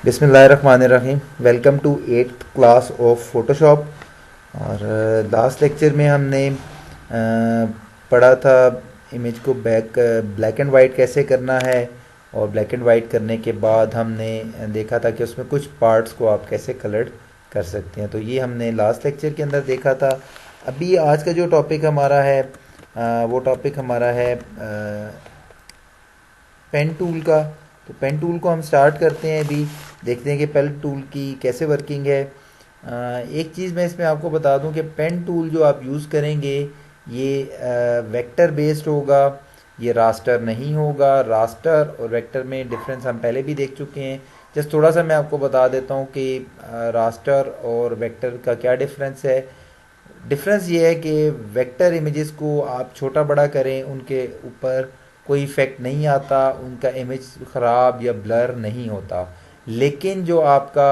बिस्मिल्लाहिर्रहमानिर्रहीम। Welcome to 8th class of Photoshop. और last lecture में हमने पढ़ा था इमेज को ब्लैक एंड वाइट कैसे करना है। और ब्लैक एंड वाइट करने के बाद हमने देखा था कि उसमें कुछ पार्ट्स को आप कैसे कलर्ड कर सकते हैं। तो ये हमने लास्ट लेक्चर के अंदर देखा था। अभी आज का जो टॉपिक हमारा है वो टॉपिक हमारा है पेन टूल का। तो पेन टूल को हम स्टार्ट करते हैं। अभी देखते हैं कि पेन टूल की कैसे वर्किंग है। एक चीज़ मैं इसमें आपको बता दूं कि पेन टूल जो आप यूज़ करेंगे ये वेक्टर बेस्ड होगा, ये रास्टर नहीं होगा। रास्टर और वेक्टर में डिफरेंस हम पहले भी देख चुके हैं। जस्ट थोड़ा सा मैं आपको बता देता हूँ कि रास्टर और वेक्टर का क्या डिफरेंस है। डिफरेंस ये है कि वेक्टर इमेजेस को आप छोटा बड़ा करें, उनके ऊपर कोई इफ़ेक्ट नहीं आता, उनका इमेज ख़राब या ब्लर नहीं होता। लेकिन जो आपका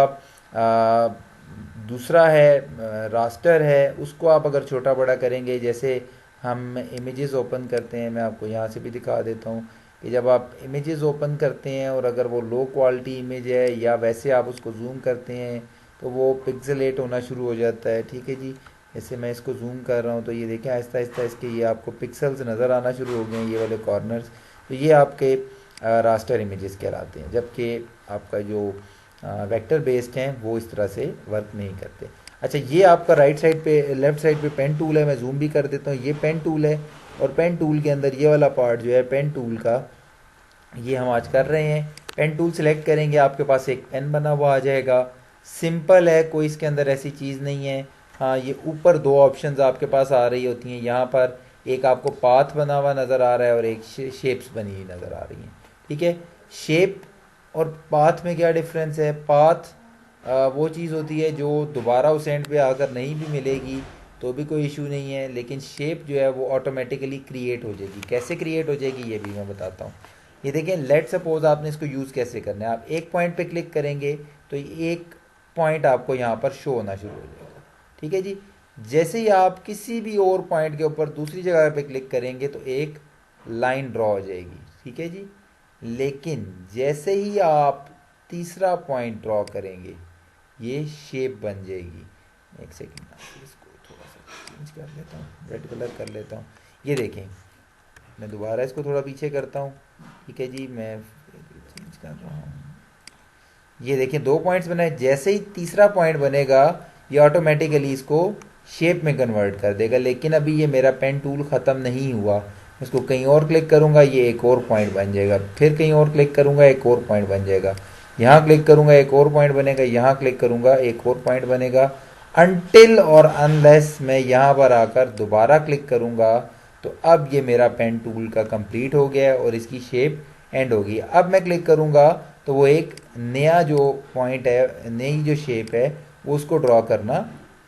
दूसरा है रास्टर है, उसको आप अगर छोटा बड़ा करेंगे, जैसे हम इमेजेस ओपन करते हैं, मैं आपको यहाँ से भी दिखा देता हूँ कि जब आप इमेजेस ओपन करते हैं और अगर वो लो क्वालिटी इमेज है या वैसे आप उसको जूम करते हैं तो वो पिक्सेलेट होना शुरू हो जाता है। ठीक है जी। जैसे मैं इसको जूम कर रहा हूँ तो ये देखें आहिस्ता आहिस्ता इसके ये आपको पिक्सल्स नज़र आना शुरू हो गए हैं, ये वाले कॉर्नर्स। तो ये आपके रास्टर इमेजेस कहलाते हैं, जबकि आपका जो वेक्टर बेस्ड हैं वो इस तरह से वर्क नहीं करते। अच्छा, ये आपका राइट साइड पे लेफ्ट साइड पे पेन टूल है। मैं जूम भी कर देता हूँ। ये पेन टूल है और पेन टूल के अंदर ये वाला पार्ट जो है पेन टूल का, ये हम आज कर रहे हैं। पेन टूल सेलेक्ट करेंगे, आपके पास एक पेन बना हुआ आ जाएगा। सिंपल है, कोई इसके अंदर ऐसी चीज़ नहीं है। हाँ, ये ऊपर दो ऑप्शंस आपके पास आ रही होती हैं। यहाँ पर एक आपको पाथ बना हुआ नज़र आ रहा है और एक शेप्स बनी हुई नज़र आ रही हैं। ठीक है। शेप और पाथ में क्या डिफरेंस है? पाथ वो चीज़ होती है जो दोबारा उस एंड पे आकर नहीं भी मिलेगी तो भी कोई इशू नहीं है, लेकिन शेप जो है वो ऑटोमेटिकली क्रिएट हो जाएगी। कैसे क्रिएट हो जाएगी ये भी मैं बताता हूँ। ये देखें, लेट सपोज आपने इसको यूज़ कैसे करना है। आप एक पॉइंट पे क्लिक करेंगे तो एक पॉइंट आपको यहाँ पर शो होना शुरू हो जाएगा। ठीक है जी। जैसे ही आप किसी भी और पॉइंट के ऊपर दूसरी जगह पे क्लिक करेंगे तो एक लाइन ड्रॉ हो जाएगी। ठीक है जी। लेकिन जैसे ही आप तीसरा पॉइंट ड्रॉ करेंगे ये शेप बन जाएगी। एक सेकेंड, इसको थोड़ा सा चेंज कर लेता हूँ, रेड कलर कर लेता हूँ। ये देखें, मैं दोबारा इसको थोड़ा पीछे करता हूँ। ठीक है जी, मैं चेंज कर रहा हूँ। ये देखें, दो पॉइंट्स बनाए। जैसे ही तीसरा पॉइंट बनेगा ये ऑटोमेटिकली इसको शेप में कन्वर्ट कर देगा। लेकिन अभी ये मेरा पेन टूल ख़त्म नहीं हुआ। इसको कहीं और क्लिक करूँगा ये एक और पॉइंट बन जाएगा, फिर कहीं और क्लिक करूँगा एक और पॉइंट बन जाएगा, यहाँ क्लिक करूँगा एक और पॉइंट बनेगा, यहाँ क्लिक करूँगा एक और पॉइंट बनेगा। अनटिल और अनलेस मैं यहाँ पर आकर दोबारा क्लिक करूँगा तो अब ये मेरा पेन टूल का कंप्लीट हो गया है और इसकी शेप एंड होगी। अब मैं क्लिक करूँगा तो वो एक नया जो पॉइंट है, नई जो शेप है वो उसको ड्रॉ करना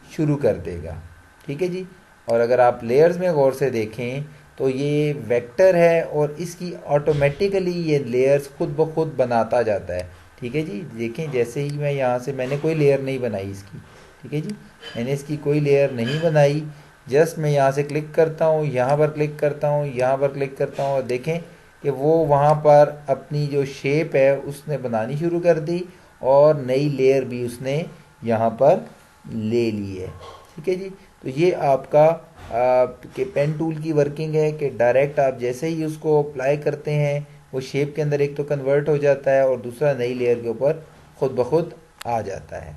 शुरू कर देगा। ठीक है जी। और अगर आप लेयर्स में गौर से देखें तो ये वेक्टर है और इसकी ऑटोमेटिकली ये लेयर्स खुद ब खुद बनाता जाता है। ठीक है जी। देखें, जैसे ही मैं यहाँ से, मैंने कोई लेयर नहीं बनाई इसकी। ठीक है जी, मैंने इसकी कोई लेयर नहीं बनाई। जस्ट मैं यहाँ से क्लिक करता हूँ, यहाँ पर क्लिक करता हूँ, यहाँ पर क्लिक करता हूँ और देखें कि वो वहाँ पर अपनी जो शेप है उसने बनानी शुरू कर दी और नई लेयर भी उसने यहाँ पर ले ली है। ठीक है जी। तो ये आपका के पेन टूल की वर्किंग है कि डायरेक्ट आप जैसे ही उसको अप्लाई करते हैं वो शेप के अंदर एक तो कन्वर्ट हो जाता है और दूसरा नई लेयर के ऊपर खुद ब खुद आ जाता है।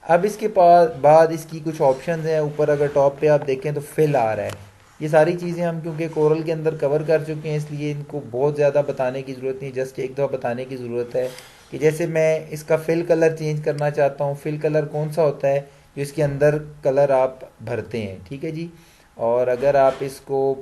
अब इसके बाद इसकी कुछ ऑप्शंस हैं। ऊपर अगर टॉप पे आप देखें तो फिल आ रहा है। ये सारी चीज़ें हम क्योंकि कोरल के अंदर कवर कर चुके हैं इसलिए इनको बहुत ज़्यादा बताने की ज़रूरत नहीं, जस्ट एक दफ़ा बताने की ज़रूरत है कि जैसे मैं इसका फिल कलर चेंज करना चाहता हूँ। फिल कलर कौन सा होता है? जो इसके अंदर कलर आप भरते हैं। ठीक है जी। और अगर आप इसको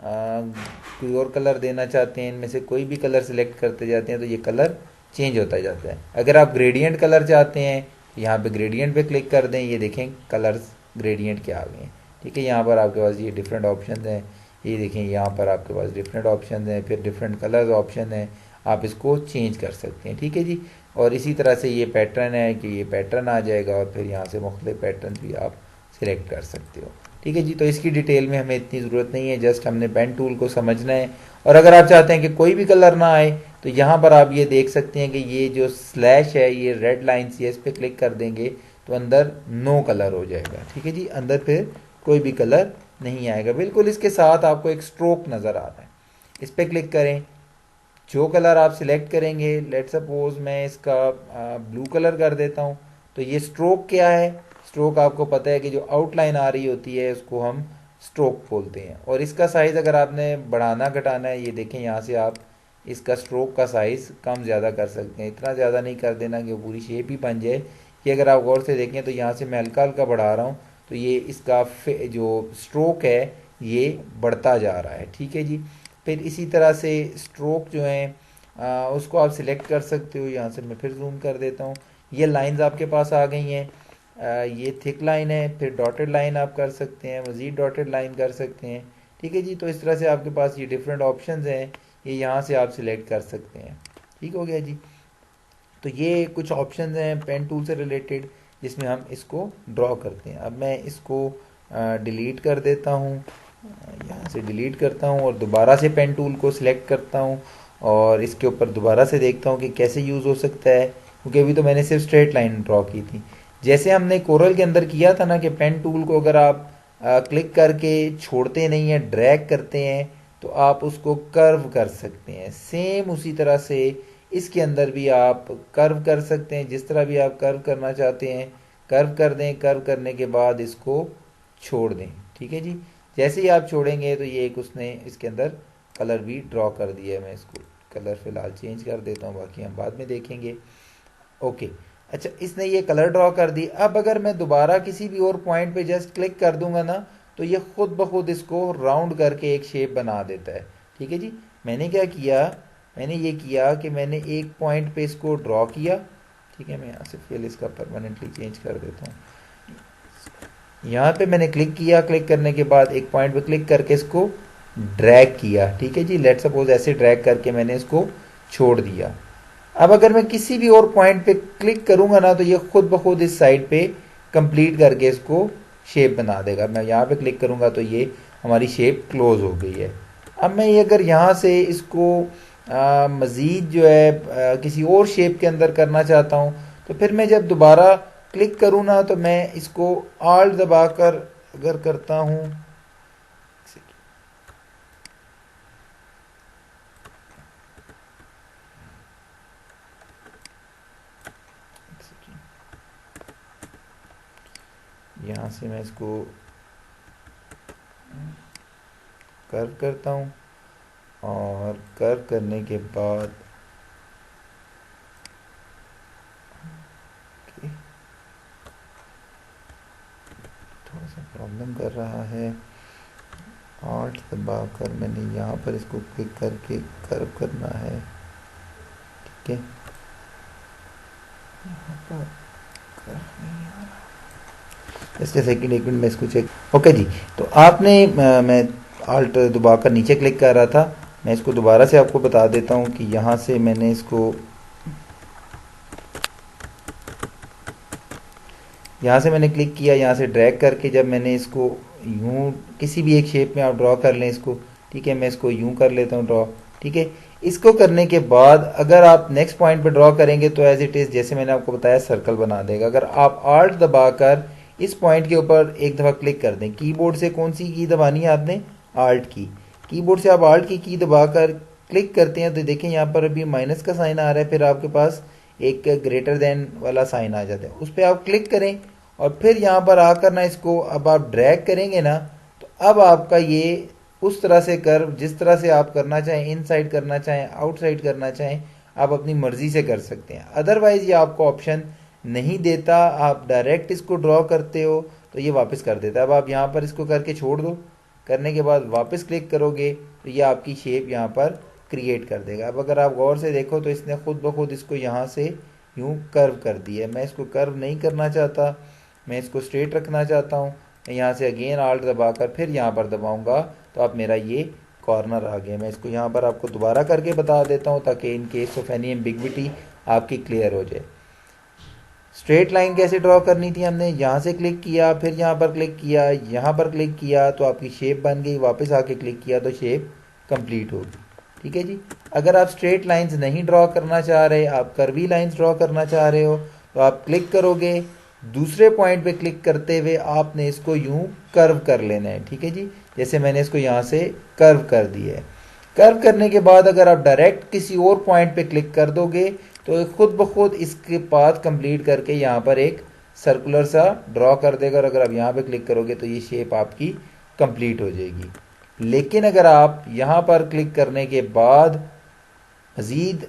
कोई और कलर देना चाहते हैं, इनमें से कोई भी कलर सेलेक्ट करते जाते हैं तो ये कलर चेंज होता जाता है। अगर आप ग्रेडियंट कलर चाहते हैं यहाँ पे ग्रेडियंट पे क्लिक कर दें, ये देखें कलर्स ग्रेडियंट के आ गए हैं। ठीक है, यहाँ पर आपके पास ये डिफरेंट ऑप्शन हैं। ये देखें, यहाँ पर आपके पास डिफरेंट ऑप्शन हैं, फिर डिफरेंट कलर्स ऑप्शन हैं, आप इसको चेंज कर सकते हैं। ठीक है जी। और इसी तरह से ये पैटर्न है कि ये पैटर्न आ जाएगा और फिर यहाँ से मुख्तलिफ पैटर्न भी आप सिलेक्ट कर सकते हो। ठीक है जी। तो इसकी डिटेल में हमें इतनी ज़रूरत नहीं है, जस्ट हमने पेन टूल को समझना है। और अगर आप चाहते हैं कि कोई भी कलर ना आए तो यहाँ पर आप ये देख सकते हैं कि ये जो स्लैश है, ये रेड लाइन सी है, इस पर क्लिक कर देंगे तो अंदर नो कलर हो जाएगा। ठीक है जी, अंदर फिर कोई भी कलर नहीं आएगा। बिल्कुल इसके साथ आपको एक स्ट्रोक नज़र आ रहा है, इस पर क्लिक करें। जो कलर आप सिलेक्ट करेंगे, लेट सपोज मैं इसका ब्लू कलर कर देता हूँ। तो ये स्ट्रोक क्या है? स्ट्रोक आपको पता है कि जो आउटलाइन आ रही होती है उसको हम स्ट्रोक बोलते हैं। और इसका साइज़ अगर आपने बढ़ाना घटाना है, ये देखें यहाँ से आप इसका स्ट्रोक का साइज़ कम ज़्यादा कर सकते हैं। इतना ज़्यादा नहीं कर देना कि वो पूरी शेप ही बन जाए। ये अगर आप गौर से देखें तो यहाँ से मैं हल्का हल्का बढ़ा रहा हूँ, तो ये इसका जो स्ट्रोक है ये बढ़ता जा रहा है। ठीक है जी। फिर इसी तरह से स्ट्रोक जो है उसको आप सिलेक्ट कर सकते हो। यहाँ से मैं फिर जूम कर देता हूँ। ये लाइंस आपके पास आ गई हैं। ये थिक लाइन है, फिर डॉटेड लाइन आप कर सकते हैं, मज़ीद डॉटेड लाइन कर सकते हैं। ठीक है जी। तो इस तरह से आपके पास ये डिफरेंट ऑप्शंस हैं, ये यहाँ से आप सिलेक्ट कर सकते हैं। ठीक हो गया जी। तो ये कुछ ऑप्शंस हैं पेन टूल से रिलेटेड जिसमें हम इसको ड्रॉ करते हैं। अब मैं इसको डिलीट कर देता हूँ, यहाँ से डिलीट करता हूँ और दोबारा से पेन टूल को सिलेक्ट करता हूँ और इसके ऊपर दोबारा से देखता हूँ कि कैसे यूज़ हो सकता है, क्योंकि अभी तो मैंने सिर्फ स्ट्रेट लाइन ड्रॉ की थी। जैसे हमने कोरल के अंदर किया था ना कि पेन टूल को अगर आप क्लिक करके छोड़ते नहीं हैं, ड्रैग करते हैं, तो आप उसको कर्व कर सकते हैं। सेम उसी तरह से इसके अंदर भी आप कर्व कर सकते हैं। जिस तरह भी आप कर्व करना चाहते हैं कर्व कर दें। कर्व करने के बाद इसको छोड़ दें। ठीक है जी। जैसे ही आप छोड़ेंगे तो ये एक उसने इसके अंदर कलर भी ड्रॉ कर दिया है। मैं इसको कलर फिलहाल चेंज कर देता हूँ, बाकी हम बाद में देखेंगे। ओके, अच्छा, इसने ये कलर ड्रॉ कर दी। अब अगर मैं दोबारा किसी भी और पॉइंट पे जस्ट क्लिक कर दूंगा ना, तो ये खुद ब खुद इसको राउंड करके एक शेप बना देता है। ठीक है जी। मैंने क्या किया, मैंने ये किया कि मैंने एक पॉइंट पे इसको ड्रॉ किया। ठीक है, मैं यहाँ से फिल इसका परमानेंटली चेंज कर देता हूँ। यहाँ पे मैंने क्लिक किया, क्लिक करने के बाद एक पॉइंट पे क्लिक करके इसको ड्रैग किया। ठीक है जी। लेट सपोज ऐसे ड्रैग करके मैंने इसको छोड़ दिया। अब अगर मैं किसी भी और पॉइंट पे क्लिक करूंगा ना, तो ये खुद ब खुद इस साइड पे कंप्लीट करके इसको शेप बना देगा। मैं यहाँ पे क्लिक करूंगा तो ये हमारी शेप क्लोज हो गई है। अब मैं ये अगर यहाँ से इसको मज़ीद जो है किसी और शेप के अंदर करना चाहता हूँ, तो फिर मैं जब दोबारा क्लिक करूँ ना, तो मैं इसको आल्ट दबाकर अगर करता हूँ, यहाँ से मैं इसको कर्व करता हूँ और कर्व करने के बाद थोड़ा सा प्रॉब्लम कर रहा है। आल्ट दबाकर मैंने यहाँ पर इसको क्लिक करके कर्व करना है। ठीक है, यहाँ पर कर्व नहीं आ रहा। इसके सेकंड एक मिनट में इसको चेक। ओके जी। तो आपने मैं आल्ट दबाकर नीचे क्लिक कर रहा था। मैं इसको दोबारा से आपको बता देता हूँ कि यहाँ से मैंने इसको यहाँ से मैंने क्लिक किया, यहाँ से ड्रैग करके जब मैंने इसको यूँ किसी भी एक शेप में आप ड्रॉ कर लें इसको। ठीक है, मैं इसको यूँ कर लेता हूँ ड्रॉ। ठीक है, इसको करने के बाद अगर आप नेक्स्ट पॉइंट पे ड्रॉ करेंगे तो एज इट इज़ जैसे मैंने आपको बताया सर्कल बना देगा। अगर आप आल्ट दबाकर इस पॉइंट के ऊपर एक दफ़ा क्लिक कर दें, कीबोर्ड से कौन सी की दबानी है आपने, आल्ट की। कीबोर्ड से आप आल्ट की दबाकर क्लिक करते हैं तो देखें यहाँ पर अभी माइनस का साइन आ रहा है, फिर आपके पास एक ग्रेटर देन वाला साइन आ जाता है, उस पर आप क्लिक करें और फिर यहाँ पर आकर ना इसको अब आप ड्रैग करेंगे ना, तो अब आपका ये उस तरह से कर्व जिस तरह से आप करना चाहें, इनसाइड करना चाहें, आउटसाइड करना चाहें, आप अपनी मर्जी से कर सकते हैं। अदरवाइज ये आपको ऑप्शन नहीं देता। आप डायरेक्ट इसको ड्रॉ करते हो तो ये वापस कर देता है। अब आप यहाँ पर इसको करके छोड़ दो, करने के बाद वापस क्लिक करोगे तो ये आपकी शेप यहाँ पर क्रिएट कर देगा। अब अगर आप गौर से देखो तो इसने खुद ब खुद इसको यहाँ से यूँ कर्व कर दिया है। मैं इसको कर्व नहीं करना चाहता, मैं इसको स्ट्रेट रखना चाहता हूँ। मैं यहाँ से अगेन आल्ट दबाकर फिर यहाँ पर दबाऊँगा तो आप मेरा ये कॉर्नर आ गया। मैं इसको यहाँ पर आपको दोबारा करके बता देता हूँ ताकि in case of any ambiguity आपकी क्लियर हो जाए। स्ट्रेट लाइन कैसे ड्रॉ करनी थी, हमने यहाँ से क्लिक किया, फिर यहाँ पर क्लिक किया, यहाँ पर क्लिक किया तो आपकी शेप बन गई, वापस आके क्लिक किया तो शेप कंप्लीट होगी। ठीक है जी। अगर आप स्ट्रेट लाइंस नहीं ड्रॉ करना चाह रहे, आप कर्वी लाइंस ड्रॉ करना चाह रहे हो, तो आप क्लिक करोगे, दूसरे पॉइंट पे क्लिक करते हुए आपने इसको यूं कर्व कर लेना है। ठीक है जी, जैसे मैंने इसको यहाँ से कर्व कर दिया है। कर्व करने के बाद अगर आप डायरेक्ट किसी और पॉइंट पे क्लिक कर दोगे तो खुद ब खुद इसके पाथ कंप्लीट करके यहाँ पर एक सर्कुलर सा ड्रॉ कर देगा, और अगर आप यहाँ पे क्लिक करोगे तो ये शेप आपकी कंप्लीट हो जाएगी। लेकिन अगर आप यहाँ पर क्लिक करने के बाद मज़ीद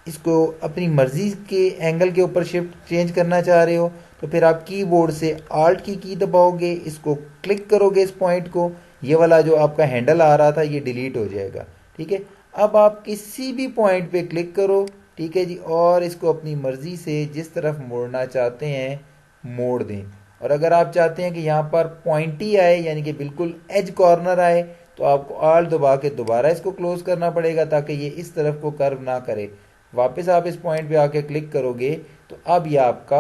इसको अपनी मर्ज़ी के एंगल के ऊपर शिफ्ट चेंज करना चाह रहे हो, तो फिर आप कीबोर्ड से आल्ट की दबाओगे, इसको क्लिक करोगे इस पॉइंट को, ये वाला जो आपका हैंडल आ रहा था ये डिलीट हो जाएगा। ठीक है, अब आप किसी भी पॉइंट पे क्लिक करो, ठीक है जी, और इसको अपनी मर्ज़ी से जिस तरफ मोड़ना चाहते हैं मोड़ दें। और अगर आप चाहते हैं कि यहाँ पर पॉइंटी आए, यानी कि बिल्कुल एज कॉर्नर आए, तो आपको आल्ट दबा के दोबारा इसको क्लोज करना पड़ेगा ताकि ये इस तरफ को कर्व ना करे। वापस आप इस पॉइंट पे आके क्लिक करोगे तो अब ये आपका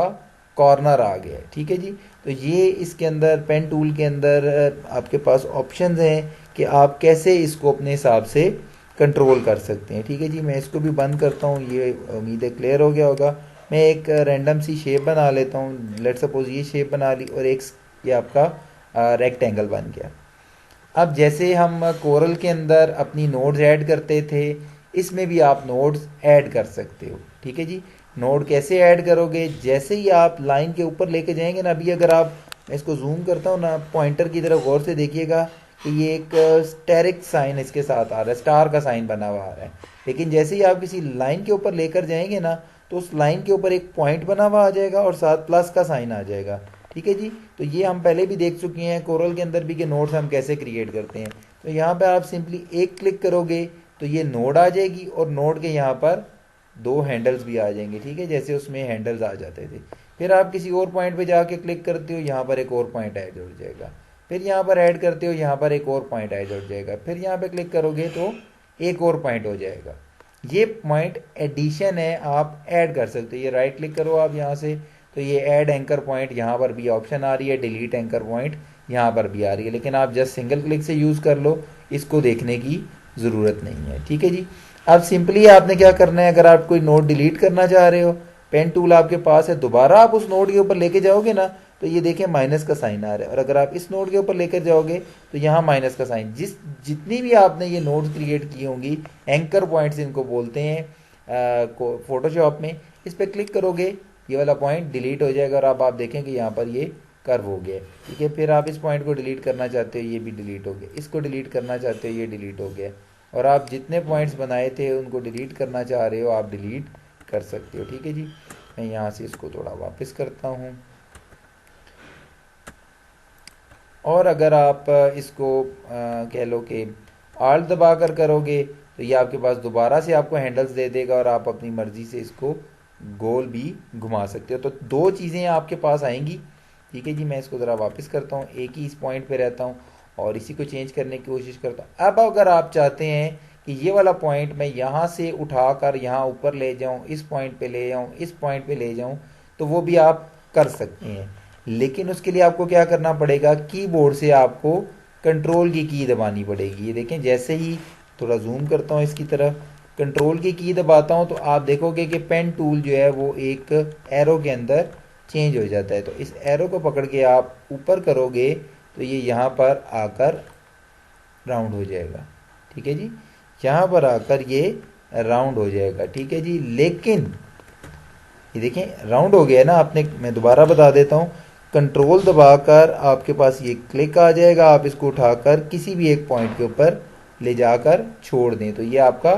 कॉर्नर आ गया है। ठीक है जी, तो ये इसके अंदर पेन टूल के अंदर आपके पास ऑप्शंस हैं कि आप कैसे इसको अपने हिसाब से कंट्रोल कर सकते हैं। ठीक है जी, मैं इसको भी बंद करता हूँ, ये उम्मीद है क्लियर हो गया होगा। मैं एक रैंडम सी शेप बना लेता हूँ, लेट सपोज ये शेप बना ली और एक ये आपका रेक्टेंगल बन गया। अब जैसे हम कोरल के अंदर अपनी नोड्स ऐड करते थे, इसमें भी आप नोड्स ऐड कर सकते हो। ठीक है जी, नोड कैसे ऐड करोगे, जैसे ही आप लाइन के ऊपर लेके जाएंगे ना, अभी अगर आप, मैं इसको जूम करता हूँ ना, पॉइंटर की तरफ गौर से देखिएगा कि ये एक स्टेरिक साइन इसके साथ आ रहा है, स्टार का साइन बना हुआ आ रहा है। लेकिन जैसे ही आप किसी लाइन के ऊपर लेकर जाएंगे ना, तो उस लाइन के ऊपर एक पॉइंट बना हुआ आ जाएगा और साथ प्लस का साइन आ जाएगा। ठीक है जी, तो ये हम पहले भी देख चुके हैं कोरल के अंदर भी कि नोड्स हम कैसे क्रिएट करते हैं। तो यहाँ पे आप सिंपली एक क्लिक करोगे तो ये नोड आ जाएगी, और नोड के यहाँ पर दो हैंडल्स भी आ जाएंगे। ठीक है, जैसे उसमें हैंडल्स आ जाते थे। फिर आप किसी और पॉइंट पे जाके क्लिक करते हो, यहाँ पर एक और पॉइंट ऐड हो जाएगा। फिर यहाँ पर ऐड करते हो, यहाँ पर एक और पॉइंट ऐड हो जाएगा। फिर यहाँ पे क्लिक करोगे तो एक और पॉइंट हो जाएगा। ये पॉइंट एडिशन है, आप ऐड कर सकते हो। ये राइट क्लिक करो आप यहाँ से, तो ये ऐड एंकर पॉइंट यहाँ पर भी ऑप्शन आ रही है, डिलीट एंकर पॉइंट यहाँ पर भी आ रही है, लेकिन आप जस्ट सिंगल क्लिक से यूज़ कर लो, इसको देखने की ज़रूरत नहीं है। ठीक है जी, अब सिंपली आपने क्या करना है, अगर आप कोई नोट डिलीट करना चाह रहे हो, पेन टूल आपके पास है, दोबारा आप उस नोट के ऊपर लेके जाओगे ना, तो ये देखें माइनस का साइन आ रहा है। और अगर आप इस नोट के ऊपर लेकर जाओगे तो यहाँ माइनस का साइन, जितनी भी आपने ये नोट्स क्रिएट की होंगी, एंकर पॉइंट्स इनको बोलते हैं फोटोशॉप में, इस पर क्लिक करोगे ये वाला पॉइंट डिलीट हो जाएगा, और अब आप देखेंगे यहाँ पर ये कर्व हो गया। ठीक है, फिर आप इस पॉइंट को डिलीट करना चाहते हो, ये भी डिलीट हो गया। इसको डिलीट करना चाहते हो, ये डिलीट हो गया। और आप जितने पॉइंट्स बनाए थे उनको डिलीट करना चाह रहे हो, आप डिलीट कर सकते हो। ठीक है जी, मैं यहाँ से इसको थोड़ा वापस करता हूँ। और अगर आप इसको कह लो कि आल्ट दबा कर करोगे तो ये आपके पास दोबारा से आपको हैंडल्स दे देगा, और आप अपनी मर्ज़ी से इसको गोल भी घुमा सकते हो। तो दो चीज़ें आपके पास आएंगी। ठीक है जी, मैं इसको ज़रा वापस करता हूँ, एक ही इस पॉइंट पे रहता हूँ और इसी को चेंज करने की कोशिश करता हूँ। अब अगर आप चाहते हैं कि ये वाला पॉइंट मैं यहाँ से उठाकर यहाँ ऊपर ले जाऊँ, इस पॉइंट पे ले जाऊँ, इस पॉइंट पे ले जाऊँ, तो वो भी आप कर सकते हैं। लेकिन उसके लिए आपको क्या करना पड़ेगा, कीबोर्ड से आपको कंट्रोल की दबानी पड़ेगी। ये देखें, जैसे ही थोड़ा जूम करता हूँ इसकी तरफ, कंट्रोल की दबाता हूँ, तो आप देखोगे कि पेन टूल जो है वो एक एरो के अंदर चेंज हो जाता है। तो इस एरो को पकड़ के आप ऊपर करोगे तो ये यहाँ पर आकर राउंड हो जाएगा। ठीक है जी, यहाँ पर आकर ये राउंड हो जाएगा। ठीक है जी, लेकिन ये देखें राउंड हो गया है ना आपने, मैं दोबारा बता देता हूँ, कंट्रोल दबाकर आपके पास ये क्लिक आ जाएगा, आप इसको उठाकर किसी भी एक पॉइंट के ऊपर ले जाकर छोड़ दें तो ये आपका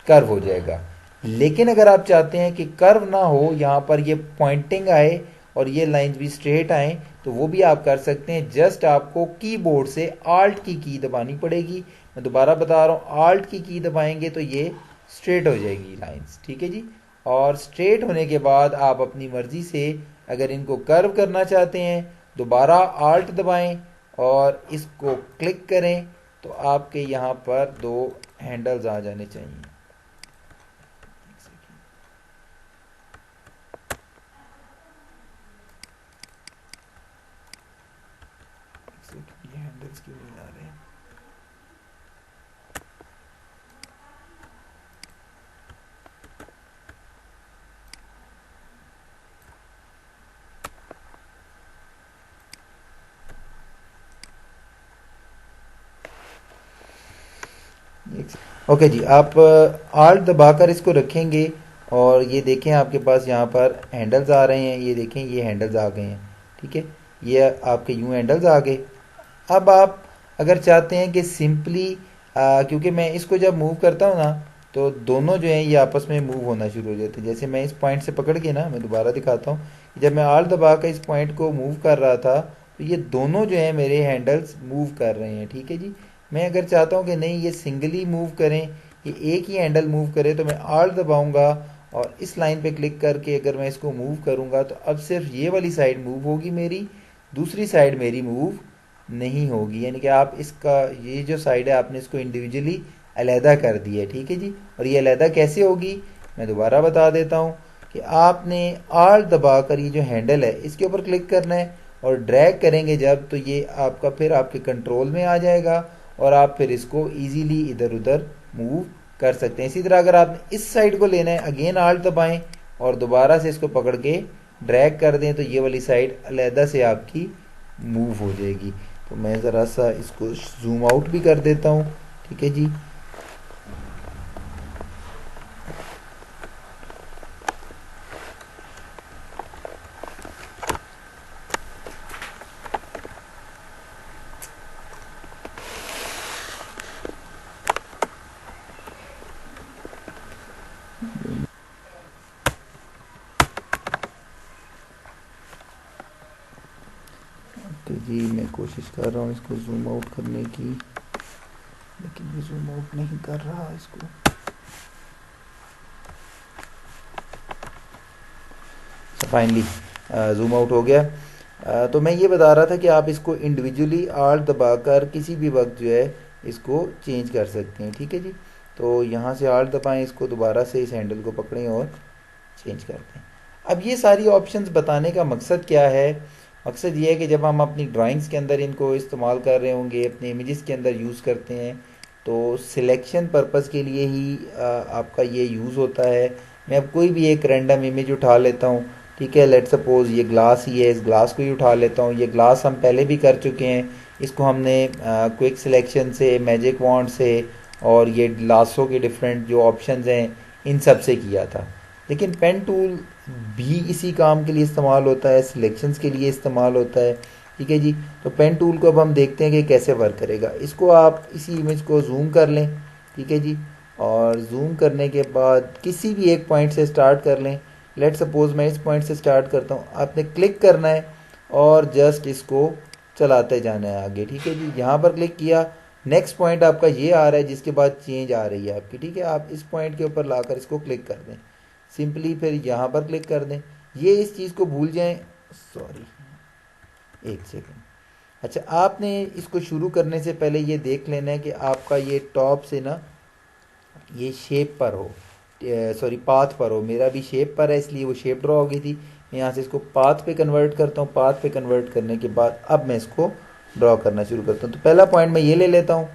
कर्व हो जाएगा। लेकिन अगर आप चाहते हैं कि कर्व ना हो, यहाँ पर ये पॉइंटिंग आए और ये लाइंस भी स्ट्रेट आए, तो वो भी आप कर सकते हैं। जस्ट आपको कीबोर्ड से आल्ट की दबानी पड़ेगी। मैं दोबारा बता रहा हूँ, आल्ट की दबाएंगे तो ये स्ट्रेट हो जाएगी लाइंस। ठीक है जी, और स्ट्रेट होने के बाद आप अपनी मर्ज़ी से अगर इनको कर्व करना चाहते हैं, दोबारा आल्ट दबाएं और इसको क्लिक करें, तो आपके यहाँ पर दो हैंडल्स आ जाने चाहिए। ये हैंडल्स क्यों नहीं आ रहे हैं? ओके जी, आप आल्ट दबाकर इसको रखेंगे और ये देखें आपके पास यहाँ पर हैंडल्स आ रहे हैं, ये देखें ये हैंडल्स आ गए हैं, ठीक है, ये आपके यूं हैंडल्स आ गए। अब आप अगर चाहते हैं कि सिंपली, क्योंकि मैं इसको जब मूव करता हूँ ना तो दोनों जो हैं ये आपस में मूव होना शुरू हो जाते हैं। जैसे मैं इस पॉइंट से पकड़ के ना, मैं दोबारा दिखाता हूँ, जब मैं आल दबा कर इस पॉइंट को मूव कर रहा था तो ये दोनों जो हैं मेरे हैंडल्स मूव कर रहे हैं, ठीक है जी। मैं अगर चाहता हूँ कि नहीं ये सिंगली मूव करें, ये एक ही हैंडल मूव करे, तो मैं आल दबाऊंगा और इस लाइन पे क्लिक करके अगर मैं इसको मूव करूंगा तो अब सिर्फ ये वाली साइड मूव होगी मेरी, दूसरी साइड मेरी मूव नहीं होगी। यानी कि आप इसका ये जो साइड है आपने इसको इंडिविजुअली अलहदा कर दिया है, ठीक है जी। और ये अलहदा कैसे होगी मैं दोबारा बता देता हूँ कि आपने आल्ट दबाकर ये जो हैंडल है इसके ऊपर क्लिक करना है और ड्रैग करेंगे जब, तो ये आपका फिर आपके कंट्रोल में आ जाएगा और आप फिर इसको इजीली इधर उधर मूव कर सकते हैं। इसी तरह अगर आपने इस साइड को लेना है, अगेन आल्ट दबाएं और दोबारा से इसको पकड़ के ड्रैग कर दें तो ये वाली साइड अलहदा से आपकी मूव हो जाएगी। तो मैं ज़रा सा इसको जूम आउट भी कर देता हूँ, ठीक है जी। तो जी मैं कोशिश कर रहा हूँ इसको जूम आउट करने की, लेकिन ये जूम आउट नहीं कर रहा इसको। फाइनली जूम आउट हो गया। तो मैं ये बता रहा था कि आप इसको इंडिविजुअली आल्ट दबाकर किसी भी वक्त जो है इसको चेंज कर सकते हैं, ठीक है जी। तो यहाँ से आल्ट दबाएं, इसको दोबारा से इस हैंडल को पकड़ें और चेंज करते हैं। अब ये सारी ऑप्शंस बताने का मकसद क्या है? मकसद ये है कि जब हम अपनी ड्राइंग्स के अंदर इनको इस्तेमाल कर रहे होंगे, अपने इमेजेस के अंदर यूज़ करते हैं, तो सिलेक्शन पर्पस के लिए ही आपका ये यूज़ होता है। मैं अब कोई भी एक रैंडम इमेज उठा लेता हूँ, ठीक है, लेट सपोज ये ग्लास ही है, इस ग्लास को ही उठा लेता हूँ। ये ग्लास हम पहले भी कर चुके हैं, इसको हमने क्विक सिलेक्शन से, मैजिक वॉन्ड से और ये लासो के डिफरेंट जो ऑप्शंस हैं इन सब से किया था। लेकिन पेन टूल भी इसी काम के लिए इस्तेमाल होता है, सिलेक्शंस के लिए इस्तेमाल होता है, ठीक है जी। तो पेन टूल को अब हम देखते हैं कि कैसे वर्क करेगा। इसको आप इसी इमेज को जूम कर लें, ठीक है जी, और जूम करने के बाद किसी भी एक पॉइंट से स्टार्ट कर लें। लेट सपोज मैं इस पॉइंट से स्टार्ट करता हूँ, आपने क्लिक करना है और जस्ट इसको चलाते जाना है आगे, ठीक है जी। यहाँ पर क्लिक किया, नेक्स्ट पॉइंट आपका ये आ रहा है जिसके बाद चेंज आ रही है आपकी, ठीक है। आप इस पॉइंट के ऊपर लाकर इसको क्लिक कर दें, सिंपली फिर यहाँ पर क्लिक कर दें। ये इस चीज़ को भूल जाएं, सॉरी एक सेकंड। अच्छा, आपने इसको शुरू करने से पहले ये देख लेना है कि आपका ये टॉप से ना ये शेप पर हो, सॉरी पाथ पर हो। मेरा भी शेप पर है इसलिए वो शेप ड्रॉ हो गई थी। मैं यहाँ से इसको पाथ पे कन्वर्ट करता हूँ। पाथ पे कन्वर्ट करने के बाद अब मैं इसको ड्रॉ करना शुरू करता हूँ। तो पहला पॉइंट मैं ये ले लेता हूँ,